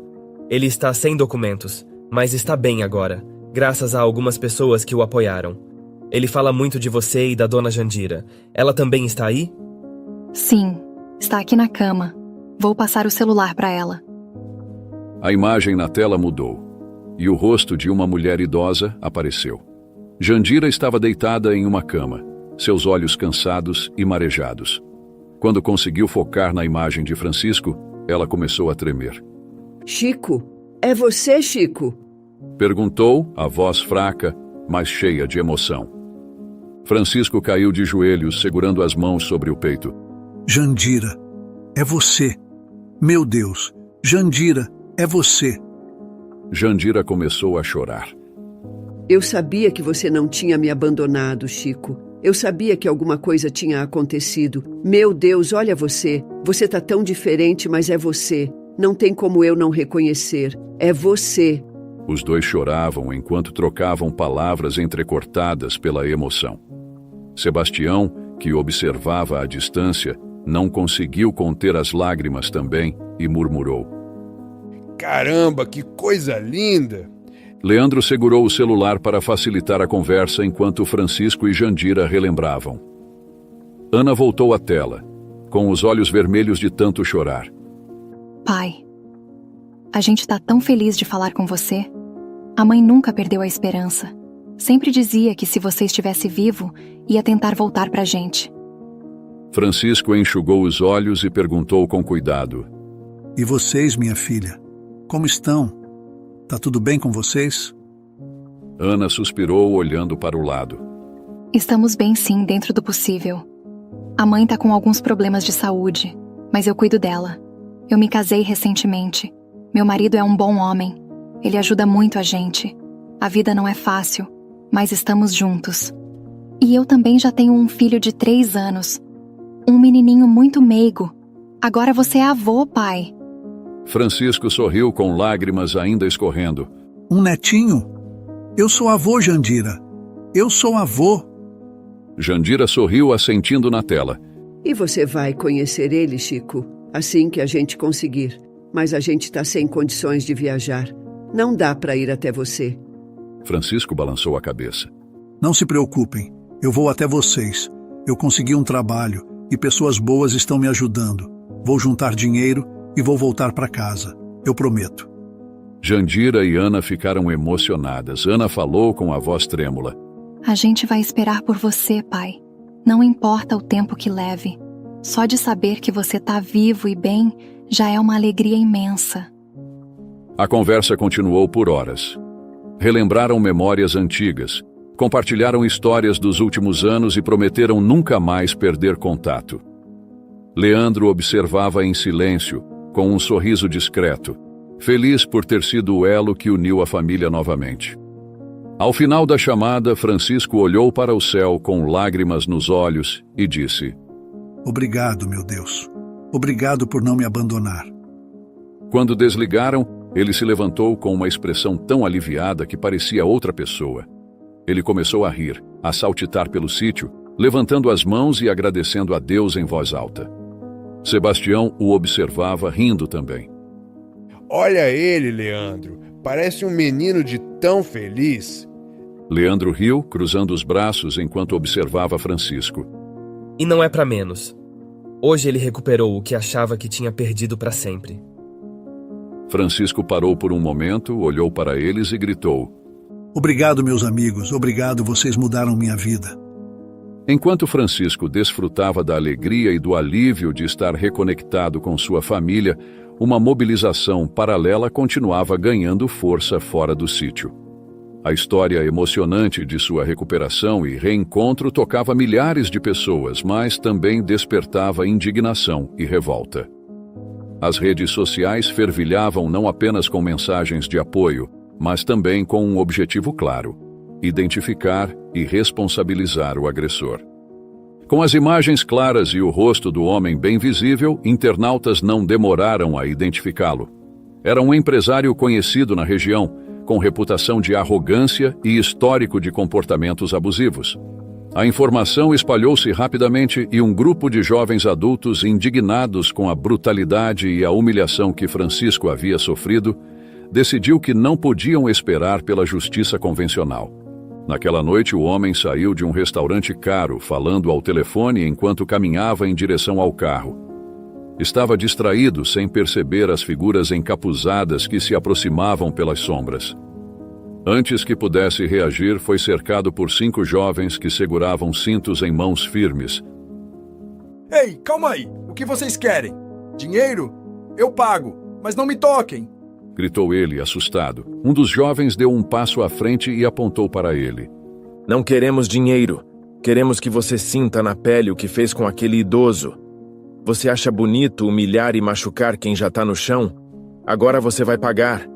Ele está sem documentos, mas está bem agora, graças a algumas pessoas que o apoiaram. Ele fala muito de você e da dona Jandira. Ela também está aí? Sim, está aqui na cama. Vou passar o celular para ela. A imagem na tela mudou, e o rosto de uma mulher idosa apareceu. Jandira estava deitada em uma cama, seus olhos cansados e marejados. Quando conseguiu focar na imagem de Francisco, ela começou a tremer. Chico, é você, Chico? Perguntou, a voz fraca, mas cheia de emoção. Francisco caiu de joelhos, segurando as mãos sobre o peito. Jandira, é você. Meu Deus, Jandira, é você. Jandira começou a chorar. Eu sabia que você não tinha me abandonado, Chico. Eu sabia que alguma coisa tinha acontecido. Meu Deus, olha você. Você tá tão diferente, mas é você. Não tem como eu não reconhecer. É você. Os dois choravam enquanto trocavam palavras entrecortadas pela emoção. Sebastião, que observava à distância, não conseguiu conter as lágrimas também e murmurou: Caramba, que coisa linda! Leandro segurou o celular para facilitar a conversa enquanto Francisco e Jandira relembravam. Ana voltou à tela, com os olhos vermelhos de tanto chorar. Pai, a gente tá tão feliz de falar com você. A mãe nunca perdeu a esperança. Sempre dizia que se você estivesse vivo, ia tentar voltar pra gente. Francisco enxugou os olhos e perguntou com cuidado: E vocês, minha filha? Como estão? Tá tudo bem com vocês? Ana suspirou olhando para o lado. Estamos bem sim, dentro do possível. A mãe tá com alguns problemas de saúde, mas eu cuido dela. Eu me casei recentemente. Meu marido é um bom homem. Ele ajuda muito a gente. A vida não é fácil, mas estamos juntos. E eu também já tenho um filho de 3 anos. Um menininho muito meigo. Agora você é avô, pai. Francisco sorriu com lágrimas ainda escorrendo. Um netinho? Eu sou avô, Jandira. Eu sou avô. Jandira sorriu assentindo na tela. E você vai conhecer ele, Chico, assim que a gente conseguir. Mas a gente está sem condições de viajar. Não dá para ir até você. Francisco balançou a cabeça. Não se preocupem, eu vou até vocês. Eu consegui um trabalho e pessoas boas estão me ajudando. Vou juntar dinheiro e vou voltar para casa. Eu prometo. Jandira e Ana ficaram emocionadas. Ana falou com a voz trêmula. A gente vai esperar por você, pai. Não importa o tempo que leve. Só de saber que você tá vivo e bem já é uma alegria imensa. A conversa continuou por horas. Relembraram memórias antigas, compartilharam histórias dos últimos anos e prometeram nunca mais perder contato. Leandro observava em silêncio, com um sorriso discreto, feliz por ter sido o elo que uniu a família novamente. Ao final da chamada, Francisco olhou para o céu com lágrimas nos olhos e disse: Obrigado, meu Deus. Obrigado por não me abandonar. Quando desligaram, ele se levantou com uma expressão tão aliviada que parecia outra pessoa. Ele começou a rir, a saltitar pelo sítio, levantando as mãos e agradecendo a Deus em voz alta. Sebastião o observava rindo também. Olha ele, Leandro. Parece um menino de tão feliz. Leandro riu, cruzando os braços enquanto observava Francisco. E não é para menos. Hoje ele recuperou o que achava que tinha perdido para sempre. Francisco parou por um momento, olhou para eles e gritou: Obrigado, meus amigos. Obrigado, vocês mudaram minha vida. Enquanto Francisco desfrutava da alegria e do alívio de estar reconectado com sua família, uma mobilização paralela continuava ganhando força fora do sítio. A história emocionante de sua recuperação e reencontro tocava milhares de pessoas, mas também despertava indignação e revolta. As redes sociais fervilhavam não apenas com mensagens de apoio, mas também com um objetivo claro: identificar e responsabilizar o agressor. Com as imagens claras e o rosto do homem bem visível, internautas não demoraram a identificá-lo. Era um empresário conhecido na região, com reputação de arrogância e histórico de comportamentos abusivos. A informação espalhou-se rapidamente e um grupo de jovens adultos indignados com a brutalidade e a humilhação que Francisco havia sofrido, decidiu que não podiam esperar pela justiça convencional. Naquela noite, o homem saiu de um restaurante caro, falando ao telefone enquanto caminhava em direção ao carro. Estava distraído, sem perceber as figuras encapuzadas que se aproximavam pelas sombras. Antes que pudesse reagir, foi cercado por 5 jovens que seguravam cintos em mãos firmes. Ei, calma aí! O que vocês querem? Dinheiro? Eu pago, mas não me toquem! Gritou ele, assustado. Um dos jovens deu um passo à frente e apontou para ele. Não queremos dinheiro. Queremos que você sinta na pele o que fez com aquele idoso. Você acha bonito humilhar e machucar quem já está no chão? Agora você vai pagar.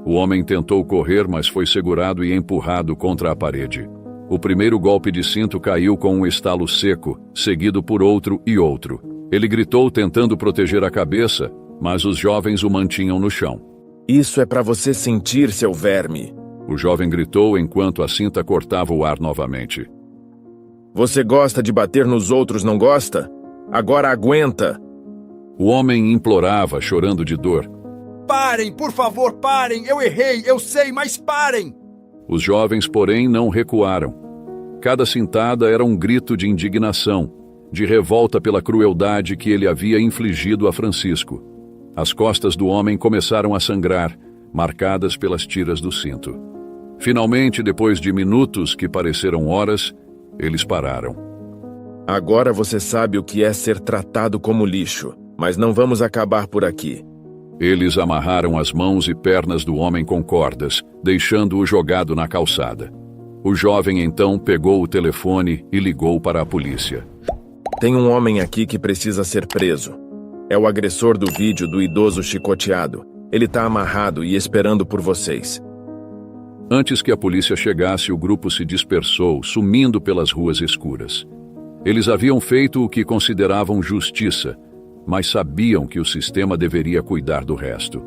O homem tentou correr, mas foi segurado e empurrado contra a parede. O primeiro golpe de cinto caiu com um estalo seco, seguido por outro e outro. Ele gritou tentando proteger a cabeça, mas os jovens o mantinham no chão. Isso é para você sentir, seu verme. O jovem gritou enquanto a cinta cortava o ar novamente. Você gosta de bater nos outros, não gosta? Agora aguenta! O homem implorava, chorando de dor. Parem, por favor, parem! Eu errei, eu sei, mas parem! Os jovens, porém, não recuaram. Cada cintada era um grito de indignação, de revolta pela crueldade que ele havia infligido a Francisco. As costas do homem começaram a sangrar, marcadas pelas tiras do cinto. Finalmente, depois de minutos que pareceram horas, eles pararam. Agora você sabe o que é ser tratado como lixo, mas não vamos acabar por aqui. Eles amarraram as mãos e pernas do homem com cordas, deixando-o jogado na calçada. O jovem então pegou o telefone e ligou para a polícia. Tem um homem aqui que precisa ser preso. É o agressor do vídeo do idoso chicoteado. Ele está amarrado e esperando por vocês. Antes que a polícia chegasse, o grupo se dispersou, sumindo pelas ruas escuras. Eles haviam feito o que consideravam justiça, mas sabiam que o sistema deveria cuidar do resto.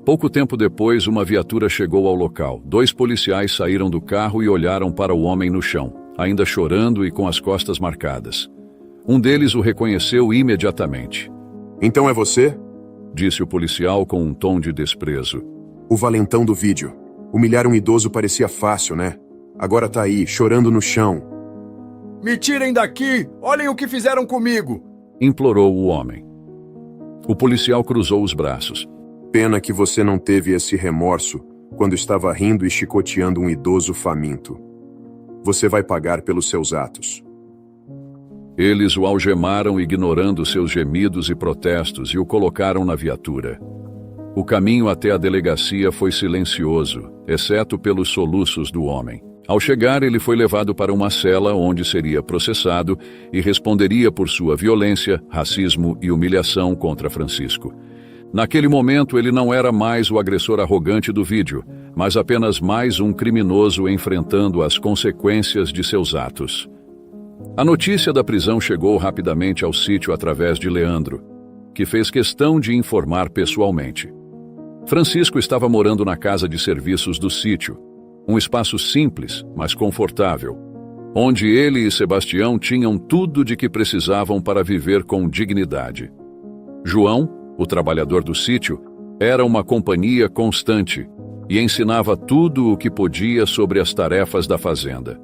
Pouco tempo depois, uma viatura chegou ao local. 2 policiais saíram do carro e olharam para o homem no chão, ainda chorando e com as costas marcadas. Um deles o reconheceu imediatamente. Então é você? Disse o policial com um tom de desprezo. O valentão do vídeo. Humilhar um idoso parecia fácil, né? Agora tá aí, chorando no chão. Me tirem daqui! Olhem o que fizeram comigo! Implorou o homem. O policial cruzou os braços. Pena que você não teve esse remorso quando estava rindo e chicoteando um idoso faminto. Você vai pagar pelos seus atos. Eles o algemaram, ignorando seus gemidos e protestos, e o colocaram na viatura. O caminho até a delegacia foi silencioso, exceto pelos soluços do homem. Ao chegar, ele foi levado para uma cela onde seria processado e responderia por sua violência, racismo e humilhação contra Francisco. Naquele momento, ele não era mais o agressor arrogante do vídeo, mas apenas mais um criminoso enfrentando as consequências de seus atos. A notícia da prisão chegou rapidamente ao sítio através de Leandro, que fez questão de informar pessoalmente. Francisco estava morando na casa de serviços do sítio, um espaço simples, mas confortável, onde ele e Sebastião tinham tudo de que precisavam para viver com dignidade. João, o trabalhador do sítio, era uma companhia constante e ensinava tudo o que podia sobre as tarefas da fazenda.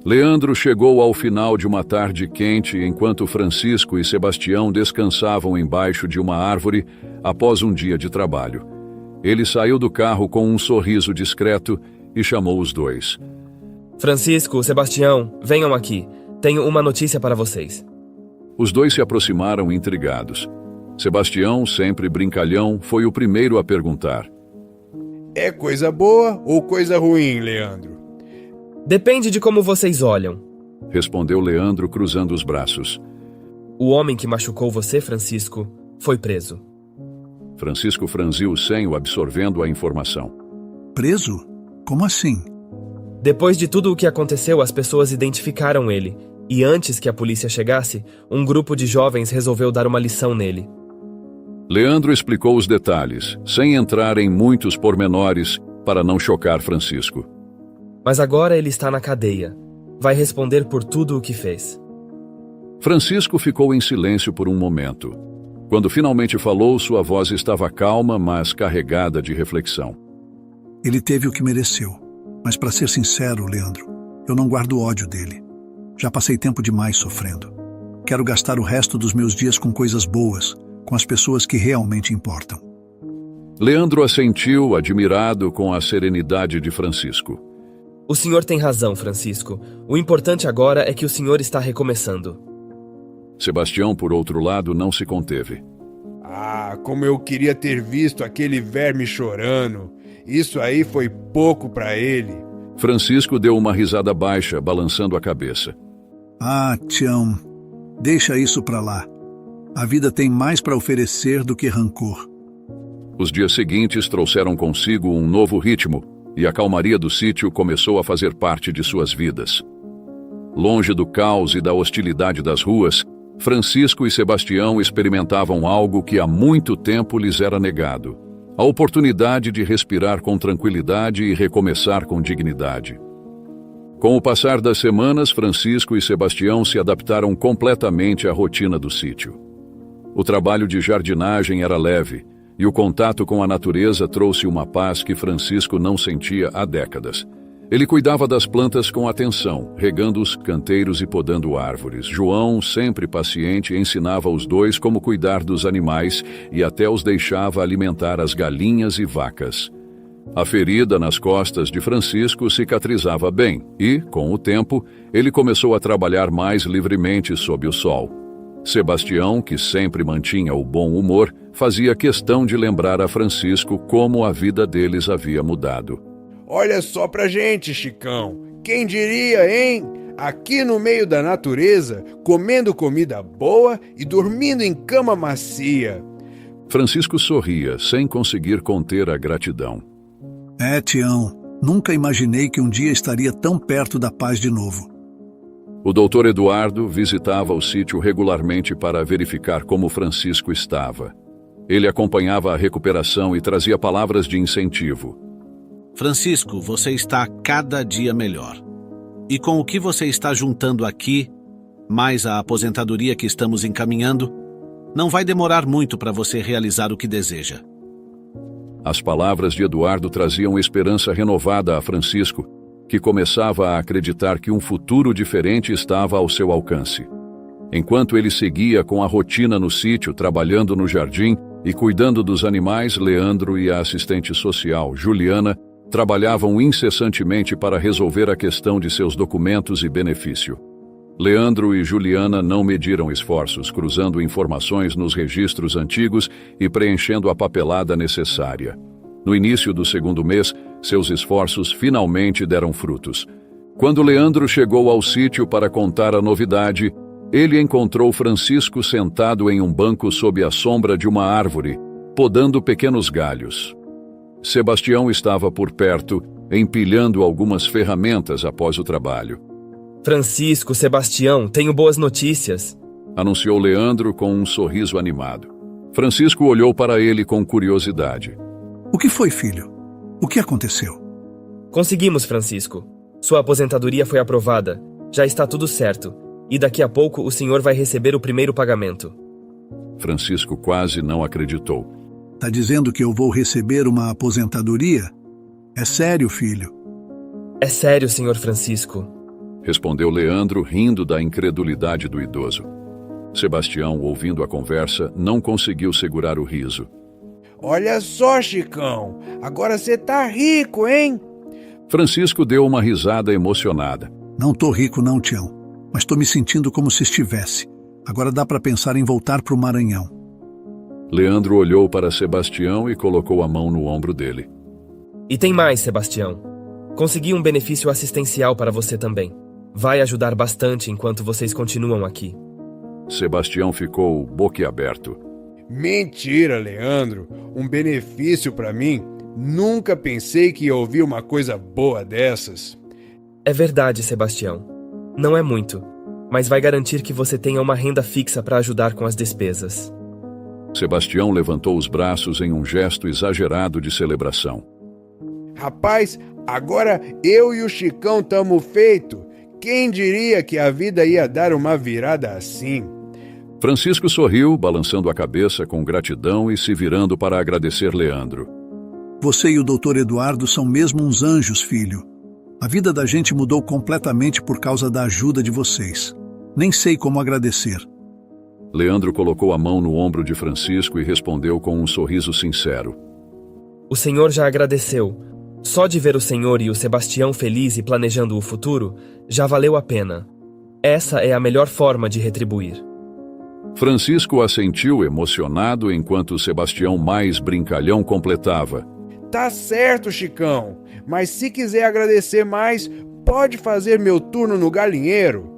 Leandro chegou ao final de uma tarde quente enquanto Francisco e Sebastião descansavam embaixo de uma árvore após um dia de trabalho. Ele saiu do carro com um sorriso discreto e chamou os 2. Francisco, Sebastião, venham aqui. Tenho uma notícia para vocês. Os 2 se aproximaram intrigados. Sebastião, sempre brincalhão, foi o primeiro a perguntar. É coisa boa ou coisa ruim, Leandro? Depende de como vocês olham, respondeu Leandro, cruzando os braços. O homem que machucou você, Francisco, foi preso. Francisco franziu o senho, absorvendo a informação. Preso? Como assim? Depois de tudo o que aconteceu, as pessoas identificaram ele. E antes que a polícia chegasse, um grupo de jovens resolveu dar uma lição nele. Leandro explicou os detalhes, sem entrar em muitos pormenores, para não chocar Francisco. Mas agora ele está na cadeia. Vai responder por tudo o que fez. Francisco ficou em silêncio por um momento. Quando finalmente falou, sua voz estava calma, mas carregada de reflexão. Ele teve o que mereceu. Mas para ser sincero, Leandro, eu não guardo ódio dele. Já passei tempo demais sofrendo. Quero gastar o resto dos meus dias com coisas boas, com as pessoas que realmente importam. Leandro assentiu, admirado com a serenidade de Francisco. O senhor tem razão, Francisco. O importante agora é que o senhor está recomeçando. Sebastião, por outro lado, não se conteve. Ah, como eu queria ter visto aquele verme chorando. Isso aí foi pouco para ele. Francisco deu uma risada baixa, balançando a cabeça. Ah, Tião, deixa isso pra lá. A vida tem mais para oferecer do que rancor. Os dias seguintes trouxeram consigo um novo ritmo, e a calmaria do sítio começou a fazer parte de suas vidas. Longe do caos e da hostilidade das ruas, Francisco e Sebastião experimentavam algo que há muito tempo lhes era negado: a oportunidade de respirar com tranquilidade e recomeçar com dignidade. Com o passar das semanas, Francisco e Sebastião se adaptaram completamente à rotina do sítio. O trabalho de jardinagem era leve, e o contato com a natureza trouxe uma paz que Francisco não sentia há décadas. Ele cuidava das plantas com atenção, regando os canteiros e podando árvores. João, sempre paciente, ensinava os dois como cuidar dos animais e até os deixava alimentar as galinhas e vacas. A ferida nas costas de Francisco cicatrizava bem e, com o tempo, ele começou a trabalhar mais livremente sob o sol. Sebastião, que sempre mantinha o bom humor, fazia questão de lembrar a Francisco como a vida deles havia mudado. Olha só pra gente, Chicão. Quem diria, hein? Aqui no meio da natureza, comendo comida boa e dormindo em cama macia. Francisco sorria, sem conseguir conter a gratidão. É, Tião, nunca imaginei que um dia estaria tão perto da paz de novo. O doutor Eduardo visitava o sítio regularmente para verificar como Francisco estava. Ele acompanhava a recuperação e trazia palavras de incentivo. Francisco, você está cada dia melhor. E com o que você está juntando aqui, mais a aposentadoria que estamos encaminhando, não vai demorar muito para você realizar o que deseja. As palavras de Eduardo traziam esperança renovada a Francisco, que começava a acreditar que um futuro diferente estava ao seu alcance. Enquanto ele seguia com a rotina no sítio, trabalhando no jardim e cuidando dos animais, Leandro e a assistente social, Juliana, trabalhavam incessantemente para resolver a questão de seus documentos e benefício. Leandro e Juliana não mediram esforços, cruzando informações nos registros antigos e preenchendo a papelada necessária. No início do segundo mês, seus esforços finalmente deram frutos. Quando Leandro chegou ao sítio para contar a novidade, ele encontrou Francisco sentado em um banco sob a sombra de uma árvore, podando pequenos galhos. Sebastião estava por perto, empilhando algumas ferramentas após o trabalho. Francisco, Sebastião, tenho boas notícias, anunciou Leandro com um sorriso animado. Francisco olhou para ele com curiosidade. O que foi, filho? O que aconteceu? Conseguimos, Francisco. Sua aposentadoria foi aprovada. Já está tudo certo. E daqui a pouco o senhor vai receber o primeiro pagamento. Francisco quase não acreditou. Tá dizendo que eu vou receber uma aposentadoria? É sério, filho? É sério, senhor Francisco, respondeu Leandro, rindo da incredulidade do idoso. Sebastião, ouvindo a conversa, não conseguiu segurar o riso. Olha só, Chicão, agora você tá rico, hein? Francisco deu uma risada emocionada. Não tô rico não, Tião, mas tô me sentindo como se estivesse. Agora dá para pensar em voltar pro Maranhão. Leandro olhou para Sebastião e colocou a mão no ombro dele. E tem mais, Sebastião. Consegui um benefício assistencial para você também. Vai ajudar bastante enquanto vocês continuam aqui. Sebastião ficou boquiaberto. Mentira, Leandro. Um benefício para mim? Nunca pensei que ia ouvir uma coisa boa dessas. É verdade, Sebastião. Não é muito, mas vai garantir que você tenha uma renda fixa para ajudar com as despesas. Sebastião levantou os braços em um gesto exagerado de celebração. Rapaz, agora eu e o Chicão tamo feito. Quem diria que a vida ia dar uma virada assim? Francisco sorriu, balançando a cabeça com gratidão e se virando para agradecer Leandro. Você e o doutor Eduardo são mesmo uns anjos, filho. A vida da gente mudou completamente por causa da ajuda de vocês. Nem sei como agradecer. Leandro colocou a mão no ombro de Francisco e respondeu com um sorriso sincero. O senhor já agradeceu. Só de ver o senhor e o Sebastião feliz e planejando o futuro, já valeu a pena. Essa é a melhor forma de retribuir. Francisco assentiu emocionado enquanto Sebastião mais brincalhão completava. Tá certo, Chicão, mas se quiser agradecer mais, pode fazer meu turno no galinheiro.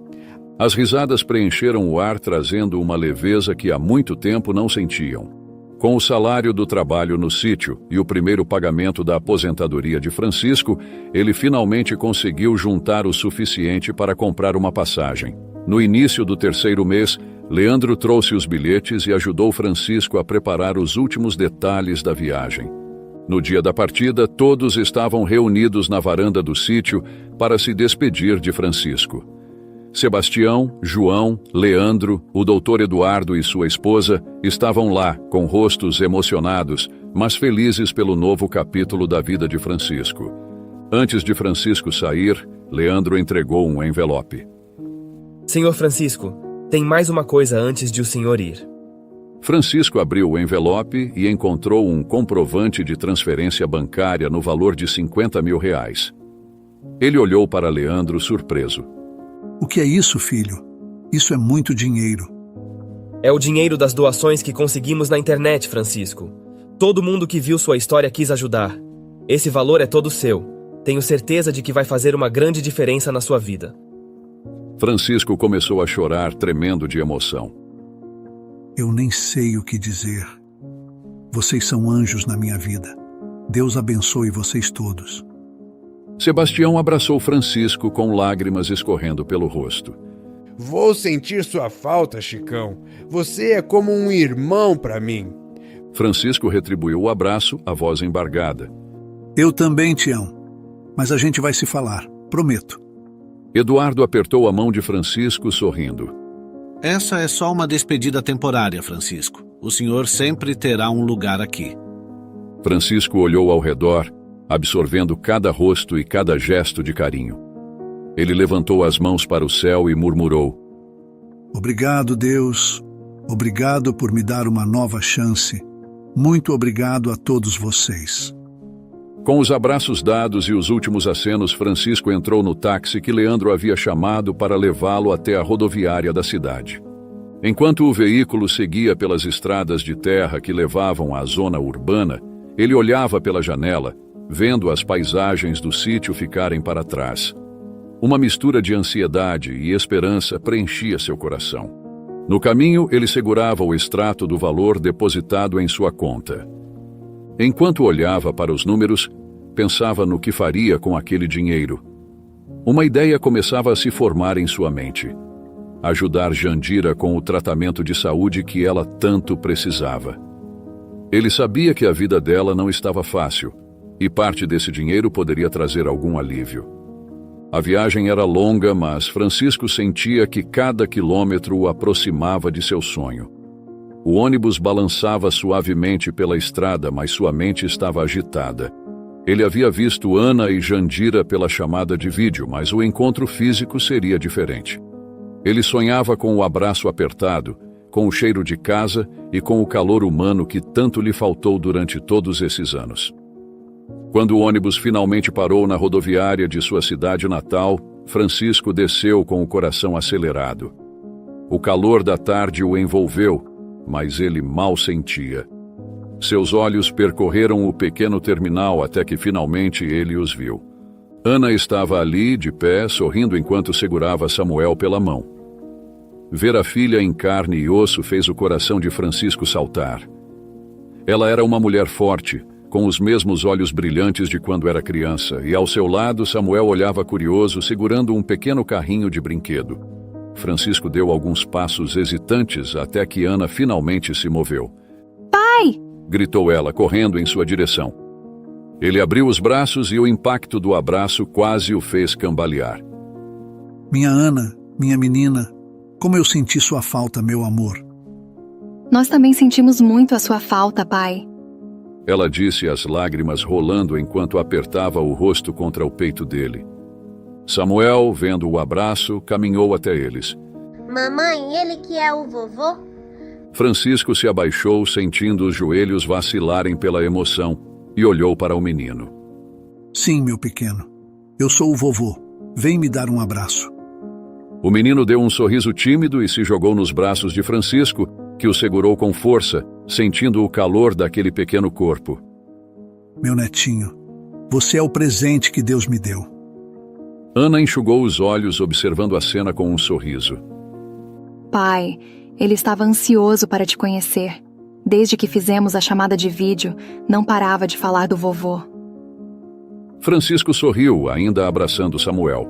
As risadas preencheram o ar, trazendo uma leveza que há muito tempo não sentiam. Com o salário do trabalho no sítio e o primeiro pagamento da aposentadoria de Francisco, ele finalmente conseguiu juntar o suficiente para comprar uma passagem. No início do terceiro mês, Leandro trouxe os bilhetes e ajudou Francisco a preparar os últimos detalhes da viagem. No dia da partida, todos estavam reunidos na varanda do sítio para se despedir de Francisco. Sebastião, João, Leandro, o doutor Eduardo e sua esposa estavam lá, com rostos emocionados, mas felizes pelo novo capítulo da vida de Francisco. Antes de Francisco sair, Leandro entregou um envelope. Senhor Francisco, tem mais uma coisa antes de o senhor ir. Francisco abriu o envelope e encontrou um comprovante de transferência bancária no valor de R$50 mil. Ele olhou para Leandro surpreso. O que é isso, filho? Isso é muito dinheiro. É o dinheiro das doações que conseguimos na internet, Francisco. Todo mundo que viu sua história quis ajudar. Esse valor é todo seu. Tenho certeza de que vai fazer uma grande diferença na sua vida. Francisco começou a chorar, tremendo de emoção. Eu nem sei o que dizer. Vocês são anjos na minha vida. Deus abençoe vocês todos. Sebastião abraçou Francisco com lágrimas escorrendo pelo rosto. Vou sentir sua falta, Chicão. Você é como um irmão para mim. Francisco retribuiu o abraço, a voz embargada. Eu também te amo. Mas a gente vai se falar, prometo. Eduardo apertou a mão de Francisco, sorrindo. Essa é só uma despedida temporária, Francisco. O senhor sempre terá um lugar aqui. Francisco olhou ao redor, absorvendo cada rosto e cada gesto de carinho. Ele levantou as mãos para o céu e murmurou: Obrigado, Deus. Obrigado por me dar uma nova chance. Muito obrigado a todos vocês. Com os abraços dados e os últimos acenos, Francisco entrou no táxi que Leandro havia chamado para levá-lo até a rodoviária da cidade. Enquanto o veículo seguia pelas estradas de terra que levavam à zona urbana, ele olhava pela janela, vendo as paisagens do sítio ficarem para trás. Uma mistura de ansiedade e esperança preenchia seu coração. No caminho, ele segurava o extrato do valor depositado em sua conta. Enquanto olhava para os números, pensava no que faria com aquele dinheiro. Uma ideia começava a se formar em sua mente: ajudar Jandira com o tratamento de saúde que ela tanto precisava. Ele sabia que a vida dela não estava fácil, e parte desse dinheiro poderia trazer algum alívio. A viagem era longa, mas Francisco sentia que cada quilômetro o aproximava de seu sonho. O ônibus balançava suavemente pela estrada, mas sua mente estava agitada. Ele havia visto Ana e Jandira pela chamada de vídeo, mas o encontro físico seria diferente. Ele sonhava com o abraço apertado, com o cheiro de casa e com o calor humano que tanto lhe faltou durante todos esses anos. Quando o ônibus finalmente parou na rodoviária de sua cidade natal, Francisco desceu com o coração acelerado. O calor da tarde o envolveu, mas ele mal sentia. Seus olhos percorreram o pequeno terminal até que finalmente ele os viu. Ana estava ali, de pé, sorrindo enquanto segurava Samuel pela mão. Ver a filha em carne e osso fez o coração de Francisco saltar. Ela era uma mulher forte, com os mesmos olhos brilhantes de quando era criança, e ao seu lado Samuel olhava curioso, segurando um pequeno carrinho de brinquedo. Francisco deu alguns passos hesitantes até que Ana finalmente se moveu. Pai! Gritou ela, correndo em sua direção. Ele abriu os braços e o impacto do abraço quase o fez cambalear. Minha Ana, minha menina, como eu senti sua falta, meu amor. Nós também sentimos muito a sua falta, pai. Ela disse, as lágrimas rolando enquanto apertava o rosto contra o peito dele. Samuel, vendo o abraço, caminhou até eles. Mamãe, ele que é o vovô? Francisco se abaixou, sentindo os joelhos vacilarem pela emoção, e olhou para o menino. Sim, meu pequeno. Eu sou o vovô. Vem me dar um abraço. O menino deu um sorriso tímido e se jogou nos braços de Francisco, que o segurou com força, sentindo o calor daquele pequeno corpo. Meu netinho, você é o presente que Deus me deu. Ana enxugou os olhos, observando a cena com um sorriso. Pai, ele estava ansioso para te conhecer. Desde que fizemos a chamada de vídeo, não parava de falar do vovô. Francisco sorriu, ainda abraçando Samuel.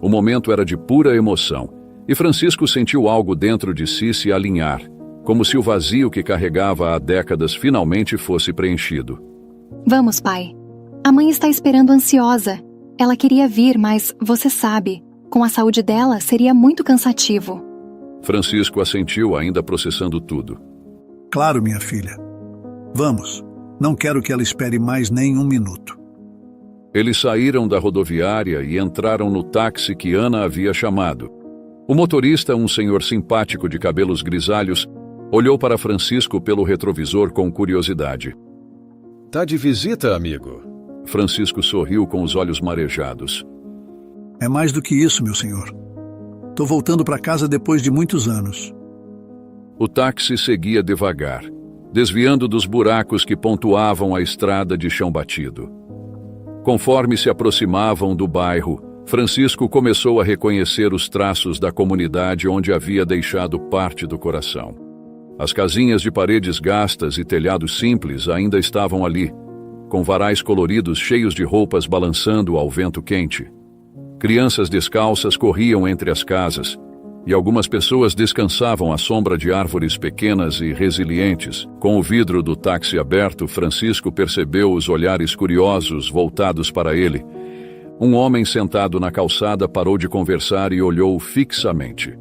O momento era de pura emoção, e Francisco sentiu algo dentro de si se alinhar, como se o vazio que carregava há décadas finalmente fosse preenchido. Vamos, pai. A mãe está esperando ansiosa. Ela queria vir, mas, você sabe, com a saúde dela seria muito cansativo. Francisco assentiu, ainda processando tudo. Claro, minha filha. Vamos. Não quero que ela espere mais nem um minuto. Eles saíram da rodoviária e entraram no táxi que Ana havia chamado. O motorista, um senhor simpático de cabelos grisalhos, olhou para Francisco pelo retrovisor com curiosidade. Tá de visita, amigo? Francisco sorriu com os olhos marejados. É mais do que isso, meu senhor. Tô voltando para casa depois de muitos anos. O táxi seguia devagar, desviando dos buracos que pontuavam a estrada de chão batido. Conforme se aproximavam do bairro, Francisco começou a reconhecer os traços da comunidade onde havia deixado parte do coração. As casinhas de paredes gastas e telhados simples ainda estavam ali, com varais coloridos cheios de roupas balançando ao vento quente. Crianças descalças corriam entre as casas, e algumas pessoas descansavam à sombra de árvores pequenas e resilientes. Com o vidro do táxi aberto, Francisco percebeu os olhares curiosos voltados para ele. Um homem sentado na calçada parou de conversar e olhou fixamente.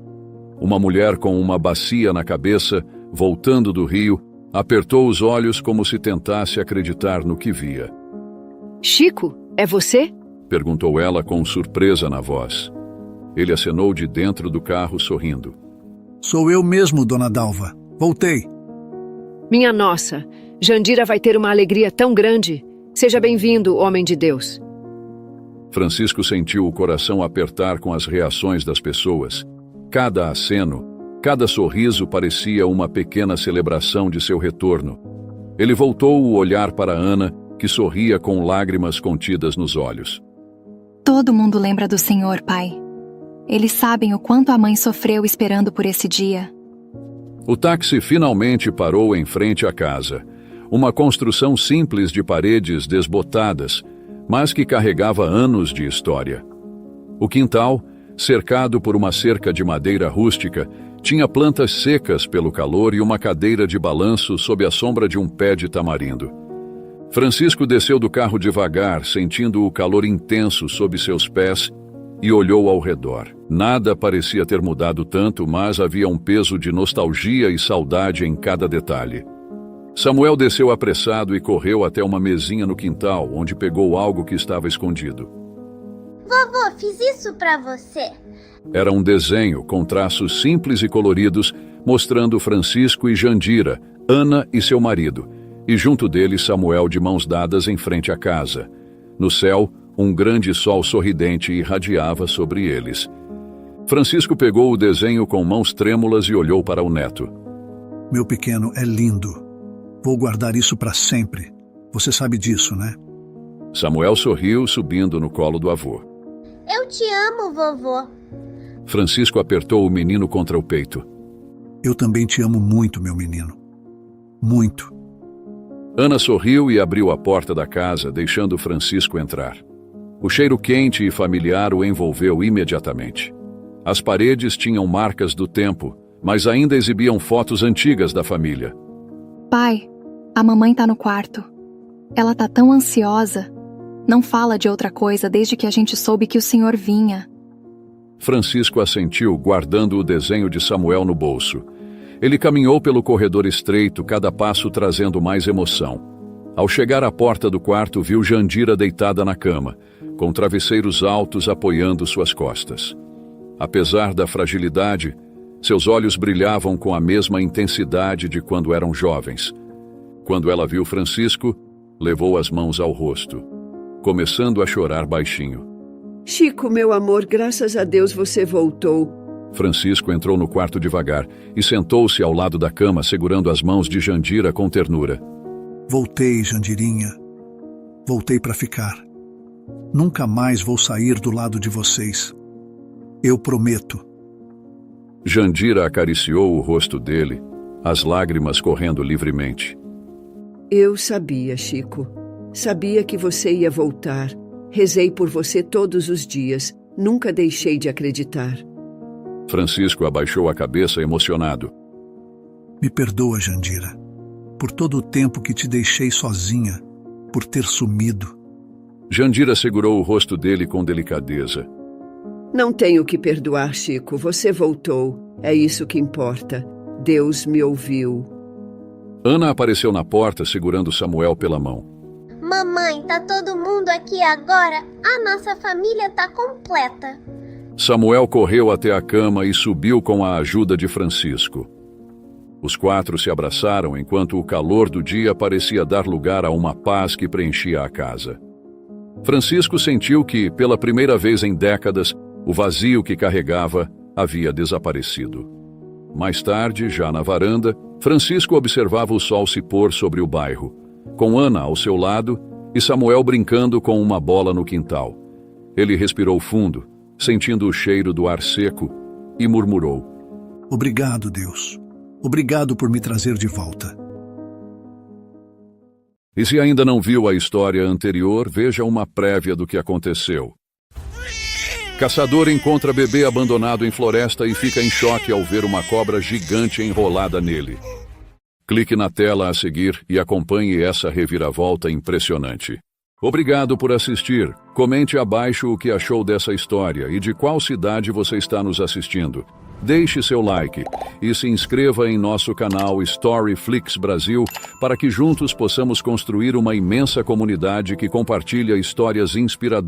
Uma mulher com uma bacia na cabeça, voltando do rio, apertou os olhos como se tentasse acreditar no que via. Chico, é você? Perguntou ela com surpresa na voz. Ele acenou de dentro do carro, sorrindo. Sou eu mesmo, dona Dalva. Voltei. Minha nossa, Jandira vai ter uma alegria tão grande. Seja bem-vindo, homem de Deus. Francisco sentiu o coração apertar com as reações das pessoas. Cada aceno, cada sorriso parecia uma pequena celebração de seu retorno. Ele voltou o olhar para Ana, que sorria com lágrimas contidas nos olhos. Todo mundo lembra do Senhor, pai. Eles sabem o quanto a mãe sofreu esperando por esse dia. O táxi finalmente parou em frente à casa. Uma construção simples de paredes desbotadas, mas que carregava anos de história. O quintal, cercado por uma cerca de madeira rústica, tinha plantas secas pelo calor e uma cadeira de balanço sob a sombra de um pé de tamarindo. Francisco desceu do carro devagar, sentindo o calor intenso sob seus pés, e olhou ao redor. Nada parecia ter mudado tanto, mas havia um peso de nostalgia e saudade em cada detalhe. Samuel desceu apressado e correu até uma mesinha no quintal, onde pegou algo que estava escondido. Vovô, fiz isso pra você. Era um desenho com traços simples e coloridos, mostrando Francisco e Jandira, Ana e seu marido, e junto deles Samuel de mãos dadas em frente à casa. No céu, um grande sol sorridente irradiava sobre eles. Francisco pegou o desenho com mãos trêmulas e olhou para o neto. Meu pequeno, é lindo. Vou guardar isso para sempre. Você sabe disso, né? Samuel sorriu, subindo no colo do avô. Eu te amo, vovô. Francisco apertou o menino contra o peito. Eu também te amo muito, meu menino. Muito. Ana sorriu e abriu a porta da casa, deixando Francisco entrar. O cheiro quente e familiar o envolveu imediatamente. As paredes tinham marcas do tempo, mas ainda exibiam fotos antigas da família. Pai, a mamãe tá no quarto. Ela tá tão ansiosa. Não fala de outra coisa desde que a gente soube que o senhor vinha. Francisco assentiu, guardando o desenho de Samuel no bolso. Ele caminhou pelo corredor estreito, cada passo trazendo mais emoção. Ao chegar à porta do quarto, viu Jandira deitada na cama, com travesseiros altos apoiando suas costas. Apesar da fragilidade, seus olhos brilhavam com a mesma intensidade de quando eram jovens. Quando ela viu Francisco, levou as mãos ao rosto, começando a chorar baixinho. Chico, meu amor, graças a Deus você voltou. Francisco entrou no quarto devagar e sentou-se ao lado da cama, segurando as mãos de Jandira com ternura. Voltei, Jandirinha. Voltei para ficar. Nunca mais vou sair do lado de vocês. Eu prometo. Jandira acariciou o rosto dele, as lágrimas correndo livremente. Eu sabia, Chico. Sabia que você ia voltar. Rezei por você todos os dias. Nunca deixei de acreditar. Francisco abaixou a cabeça emocionado. Me perdoa, Jandira, por todo o tempo que te deixei sozinha, por ter sumido. Jandira segurou o rosto dele com delicadeza. Não tenho que perdoar, Chico. Você voltou. É isso que importa. Deus me ouviu. Ana apareceu na porta segurando Samuel pela mão. Mamãe, tá todo mundo aqui agora? A nossa família tá completa. Samuel correu até a cama e subiu com a ajuda de Francisco. Os quatro se abraçaram enquanto o calor do dia parecia dar lugar a uma paz que preenchia a casa. Francisco sentiu que, pela primeira vez em décadas, o vazio que carregava havia desaparecido. Mais tarde, já na varanda, Francisco observava o sol se pôr sobre o bairro, com Ana ao seu lado e Samuel brincando com uma bola no quintal. Ele respirou fundo, sentindo o cheiro do ar seco, e murmurou: Obrigado, Deus. Obrigado por me trazer de volta. E se ainda não viu a história anterior, veja uma prévia do que aconteceu. Caçador encontra bebê abandonado em floresta e fica em choque ao ver uma cobra gigante enrolada nele. Clique na tela a seguir e acompanhe essa reviravolta impressionante. Obrigado por assistir. Comente abaixo o que achou dessa história e de qual cidade você está nos assistindo. Deixe seu like e se inscreva em nosso canal Storyflix Brasil para que juntos possamos construir uma imensa comunidade que compartilha histórias inspiradoras.